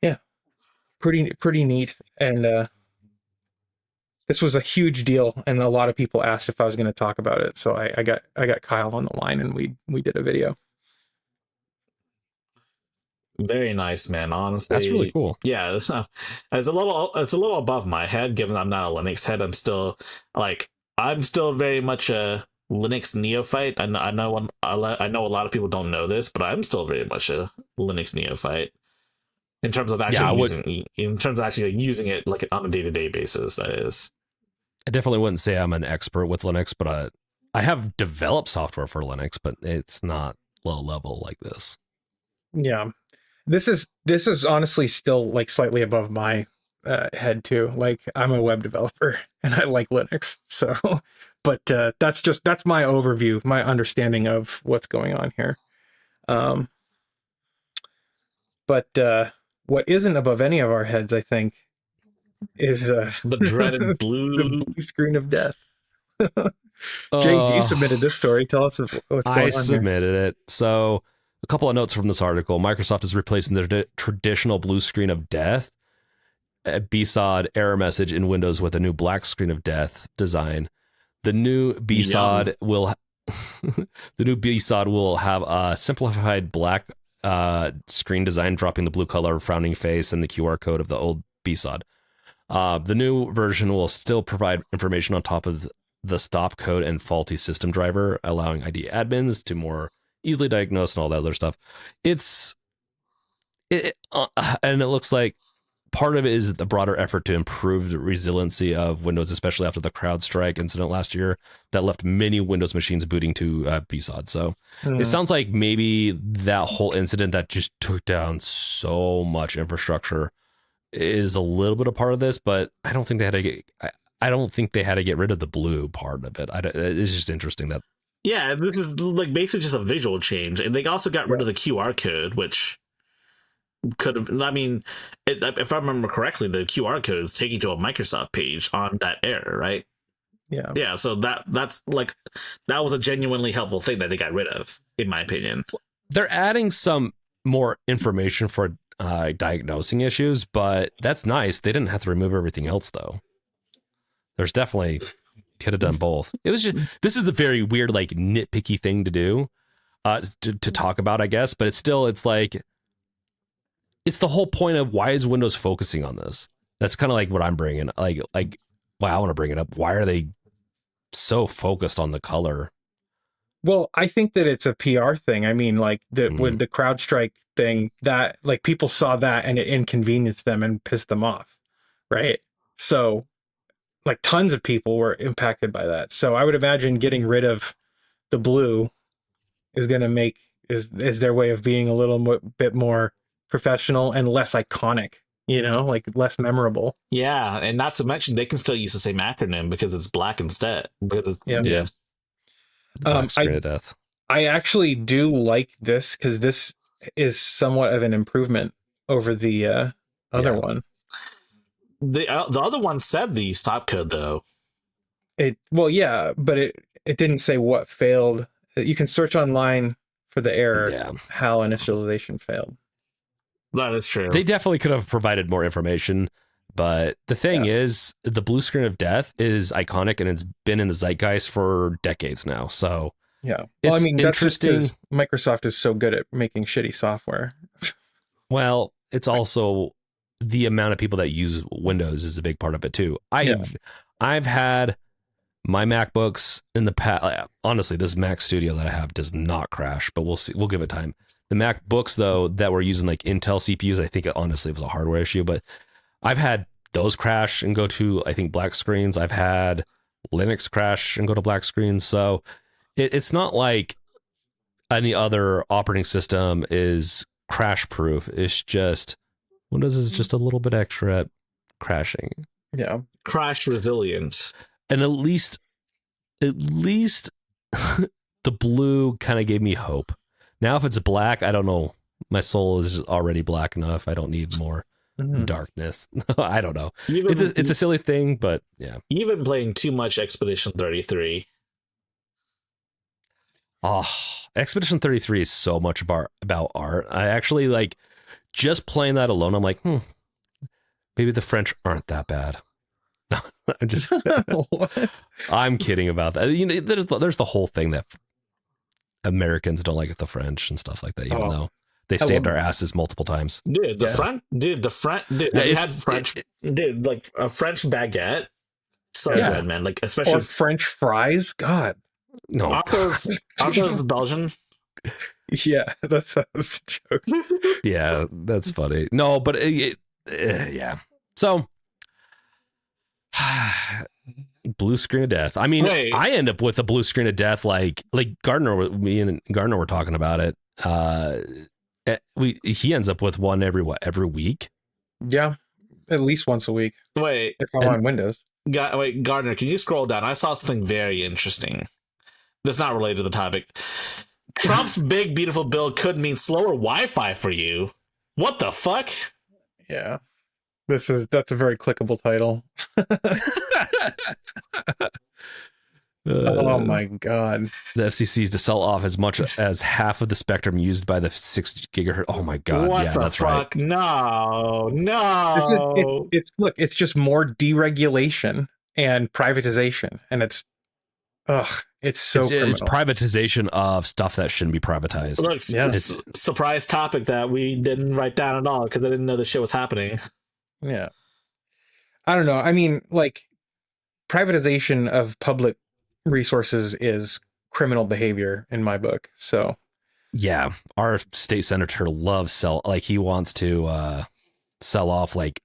yeah, pretty neat. And this was a huge deal, and a lot of people asked if I was going to talk about it. So I got Kyle on the line, and we did a video. Very nice, man. Honestly, That's really cool. Yeah, it's a little above my head, given I'm not a Linux head. I'm still very much a Linux neophyte. I know a lot of people don't know this, but I'm still very much a Linux neophyte in terms of actually using it like on a day-to-day basis. That is. I definitely wouldn't say I'm an expert with Linux, but I have developed software for Linux, but it's not low level like this. Yeah. This is honestly still like slightly above my head too. Like, I'm a web developer and I like Linux. So, but that's my overview, my understanding of what's going on here. But what isn't above any of our heads, I think, is the dreaded blue the blue screen of death. James, you submitted this story. Tell us what's going on. I submitted it. So a couple of notes from this article. Microsoft is replacing the traditional blue screen of death, a BSOD error message in Windows, with a new black screen of death design. The new BSOD will have a simplified black screen design, dropping the blue color frowning face and the QR code of the old BSOD. The new version will still provide information on top of the stop code and faulty system driver, allowing ID admins to more easily diagnose and all that other stuff. And it looks like part of it is the broader effort to improve the resiliency of Windows, especially after the CrowdStrike incident last year that left many Windows machines booting to BSOD. So it sounds like maybe that whole incident that just took down so much infrastructure is a little bit a part of this, but I don't think they had to get. I don't think they had to get rid of the blue part of it. It's just interesting that. Yeah, this is like basically just a visual change, and they also got rid of the QR code, which could have. I mean, if I remember correctly, the QR code is taking to a Microsoft page on that error, right? Yeah. So that was a genuinely helpful thing that they got rid of, in my opinion. They're adding some more information for diagnosing issues, but that's nice. They didn't have to remove everything else, though. There's definitely could have done both. It was just, this is a very weird, like nitpicky thing to do, to talk about, I guess, but it's like, it's the whole point of why is Windows focusing on this? That's kind of like what I'm bringing, like why I want to bring it up. Why are they so focused on the color? Well, I think that it's a PR thing. I mean, like with the CrowdStrike thing, that like people saw that and it inconvenienced them and pissed them off, right? So like tons of people were impacted by that. So I would imagine getting rid of the blue is going to make is their way of being a little bit more professional and less iconic, you know, like less memorable. Yeah, and not to mention they can still use the same acronym because it's black instead. Because it's, Yeah. Black screen of death. I actually do like this because this is somewhat of an improvement over the other one. The other one said the stop code though. But it didn't say what failed. You can search online for the error, how initialization failed. That is true. They definitely could have provided more information, but the thing is, the blue screen of death is iconic and it's been in the zeitgeist for decades now. So yeah, well, I mean, that's interesting. Just Microsoft is so good at making shitty software. Well, it's also the amount of people that use Windows is a big part of it too. I've had my MacBooks in the past. Honestly, this Mac Studio that I have does not crash, but we'll see. We'll give it time. The MacBooks though that were using like Intel CPUs, I think it honestly was a hardware issue, but I've had those crash and go to, I think, black screens. I've had Linux crash and go to black screens. So it's not like any other operating system is crash proof. It's just Windows is just a little bit extra at crashing. Yeah. Crash resilient. And at least the blue kind of gave me hope. Now, if it's black, I don't know. My soul is already black enough. I don't need more darkness. I don't know. It's a silly thing, but yeah. You've been playing too much Expedition 33. Oh, Expedition 33 is so much about art. I actually like just playing that alone. I'm like, maybe the French aren't that bad. I'm just, I'm kidding about that. You know, there's the whole thing that Americans don't like the French and stuff like that, even though they saved our asses multiple times. Dude, the French, like a French baguette. So good, man. Like, especially or French fries. God. No. Also Belgian. Yeah, that was the joke. Yeah, that's funny. No, but yeah. So, blue screen of death. I mean, I end up with a blue screen of death. Like Gardner, me and Gardner were talking about it. He ends up with one every week. Yeah, at least once a week. Wait, if I'm on Windows. Gardner, can you scroll down? I saw something very interesting. That's not related to the topic. Trump's big beautiful bill could mean slower Wi-Fi for you. What the fuck? Yeah. That's a very clickable title. Oh my god. The FCC to sell off as much as half of the spectrum used by the 6 gigahertz. Oh my god. What yeah, the that's fuck? right. No. It's just more deregulation and privatization, and it's it's privatization of stuff that shouldn't be privatized. Look, it's surprise topic that we didn't write down at all because I didn't know this shit was happening. Yeah. I don't know. I mean, like, privatization of public resources is criminal behavior in my book. So yeah, our state senator loves he wants to sell off like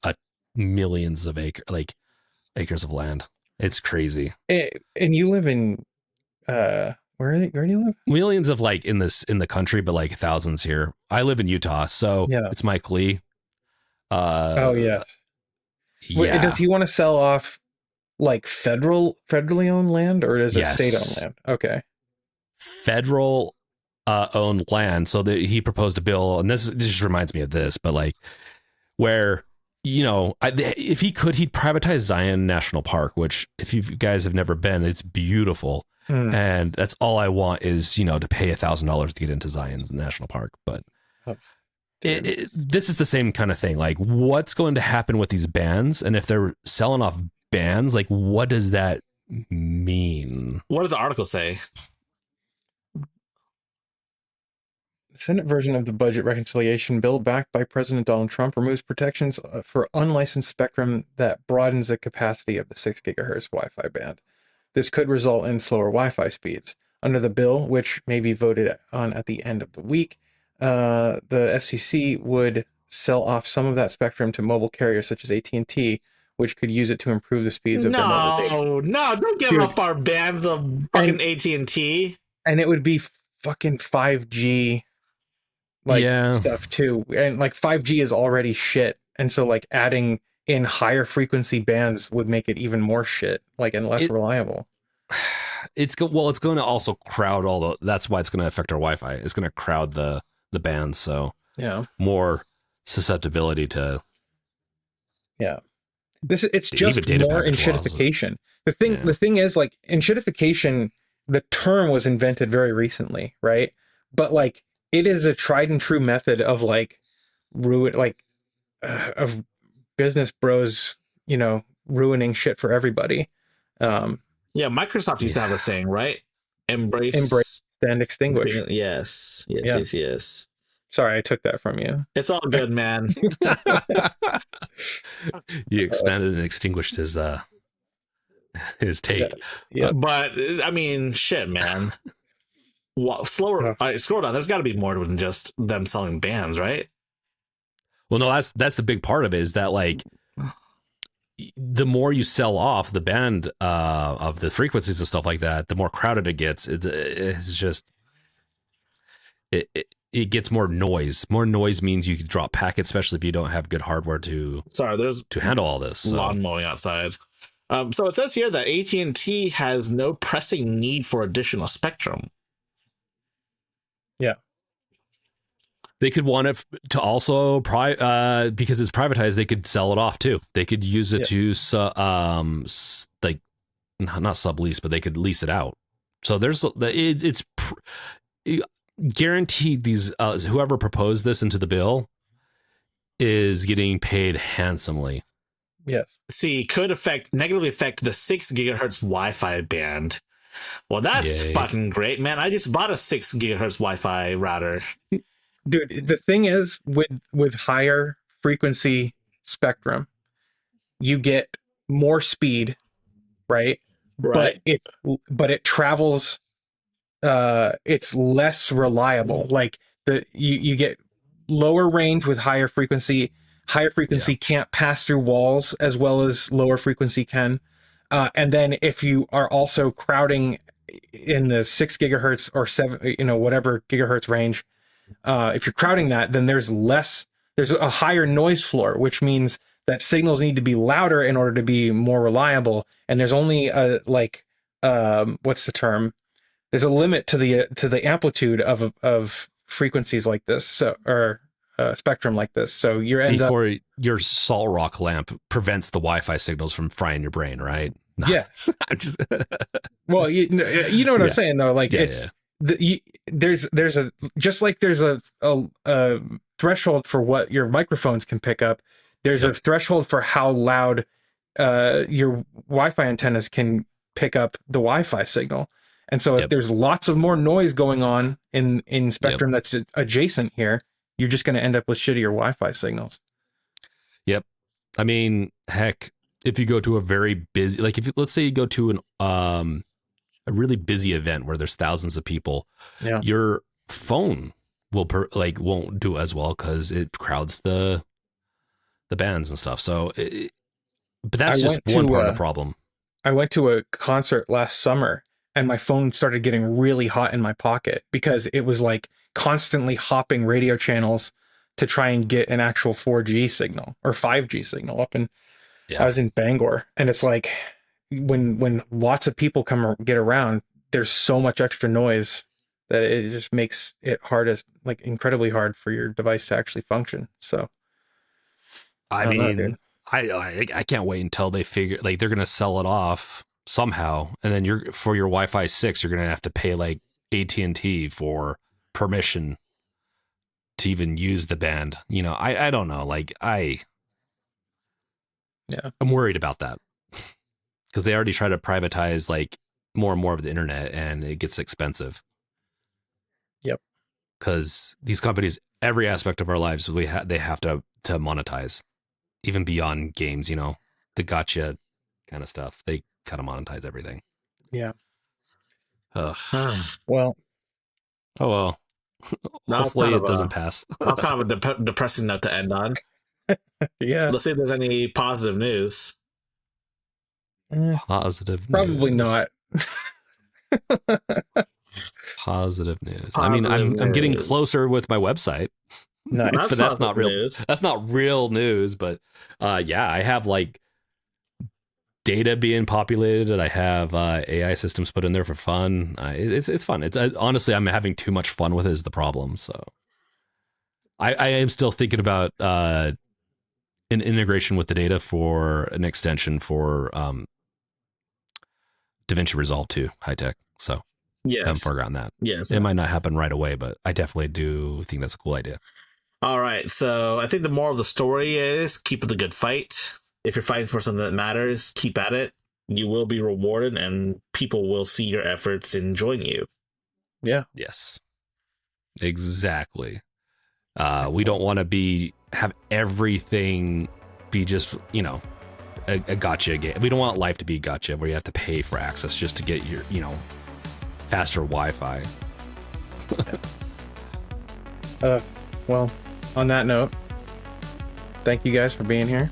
millions of acres of land. It's crazy. And you live in where do you live? Millions of in the country, but like thousands here. I live in Utah, so it's Mike Lee. Oh yes. Yeah. Wait, does he want to sell off like federally owned land, or is it state owned land? Okay. Federal owned land. So he proposed a bill, and this just reminds me of this, but where, you know, if he could, he'd privatize Zion National Park, which if you guys have never been, it's beautiful. And that's all I want is, you know, to pay $1,000 to get into Zion National Park. But this is the same kind of thing. Like, what's going to happen with these bans? And if they're selling off bands? Like, what does that mean? What does the article say? The Senate version of the budget reconciliation bill backed by President Donald Trump removes protections for unlicensed spectrum that broadens the capacity of the 6 gigahertz Wi-Fi band. This could result in slower Wi-Fi speeds. Under the bill, which may be voted on at the end of the week, the FCC would sell off some of that spectrum to mobile carriers such as AT&T, which could use it to improve the speeds of their mobile data. No, don't give up our bands of fucking AT&T. And it would be fucking 5G stuff too. And like 5G is already shit. And so like adding in higher frequency bands would make it even more shit, like, and less reliable. It's going to also crowd that's why it's going to affect our Wi-Fi. It's going to crowd the bands. So yeah, more susceptibility to. Yeah. It's just more enshittification. The thing is, like, enshittification, the term was invented very recently, right? But like it is a tried and true method of like of business bros, ruining shit for everybody. Yeah, Microsoft used to have a saying, right? Embrace and extinguish. Yes. Sorry, I took that from you. It's all good, man. You expanded and extinguished his take. Yeah. But I mean, shit, man. Slower. Scroll down. There's got to be more than just them selling bands, right? Well, no, that's the big part of it, is that like the more you sell off the band of the frequencies and stuff like that, the more crowded it gets. It's just it gets more noise. More noise means you can drop packets, especially if you don't have good hardware to handle all this. Lawn mowing outside. So it says here that AT&T has no pressing need for additional spectrum. Yeah. They could want it to also because it's privatized. They could sell it off too. They could use it to like not sublease, but they could lease it out. So there's it's guaranteed these whoever proposed this into the bill is getting paid handsomely. Yes. See, could negatively affect the 6 gigahertz Wi-Fi band. Well, that's fucking great, man. I just bought a 6 gigahertz Wi-Fi router. Dude, the thing is, with higher frequency spectrum, you get more speed, right? But it travels. It's less reliable. Like you get lower range with higher frequency. Higher frequency can't pass through walls as well as lower frequency can. And then if you are also crowding in the 6 gigahertz or 7, whatever gigahertz range. If you're crowding that, then there's a higher noise floor, which means that signals need to be louder in order to be more reliable. And there's only what's the term? There's a limit to the amplitude of frequencies like this, or spectrum like this. So your salt rock lamp prevents the Wi-Fi signals from frying your brain, right? No. Yeah. Well, you know what I'm saying though. Like there's a threshold for what your microphones can pick up. There's a threshold for how loud your Wi-Fi antennas can pick up the Wi-Fi signal. And so if there's lots of more noise going on in spectrum that's adjacent here, you're just going to end up with shittier Wi-Fi signals. Yep. I mean, heck, if you go to a very busy, like let's say you go to a really busy event where there's thousands of people, your phone won't do as well because it crowds the bands and stuff. So, but that's just one part of the problem. I went to a concert last summer and my phone started getting really hot in my pocket because it was like constantly hopping radio channels to try and get an actual 4G signal or 5G signal up. And I was in Bangor, and it's like when lots of people get around, there's so much extra noise that it just makes it incredibly hard for your device to actually function. So I can't wait until they figure, like, they're going to sell it off somehow. And then for your Wi-Fi 6, you're going to have to pay like AT&T for permission to even use the band. I don't know. Like I'm worried about that. because they already try to privatize like more and more of the internet, and it gets expensive. Yep. Because these companies, every aspect of our lives, they have to monetize, even beyond games. You know, the gacha kind of stuff. They kind of monetize everything. Yeah. Ugh. Well. Oh well. Hopefully it doesn't pass. That's kind of a depressing note to end on. Yeah. Let's see if there's any positive news. Positive Probably news. not. Positive news. Positive I mean, I'm getting news. closer with my website. Nice. But that's not real. News. That's not real news. But yeah, I have like data being populated. I have AI systems put in there for fun. It's fun. It's honestly, I'm having too much fun with it is the problem. So I am still thinking about an integration with the data for an extension for DaVinci Resolve 2 high tech. So I haven't forgotten that. Yes. It might not happen right away, but I definitely do think that's a cool idea. All right. So I think the moral of the story is keep the good fight. If you're fighting for something that matters, keep at it. You will be rewarded, and people will see your efforts and join you. Yeah. Yes. Exactly. We don't want to have everything be just, you know, a gacha game. We don't want life to be gacha where you have to pay for access just to get your, you know, faster Wi-Fi. Well, on that note, thank you guys for being here.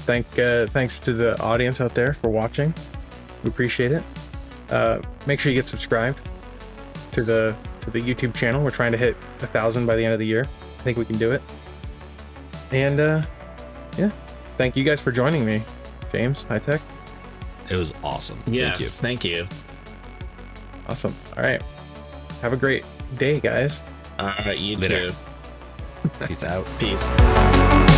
Thanks to the audience out there for watching. We appreciate it. Make sure you get subscribed to the YouTube channel. We're trying to hit 1,000 by the end of the year. I think we can do it. And yeah, thank you guys for joining me, James, High Tech. It was awesome. Yes, thank you. Awesome. All right. Have a great day, guys. All right, you Later. too. Peace out. Peace.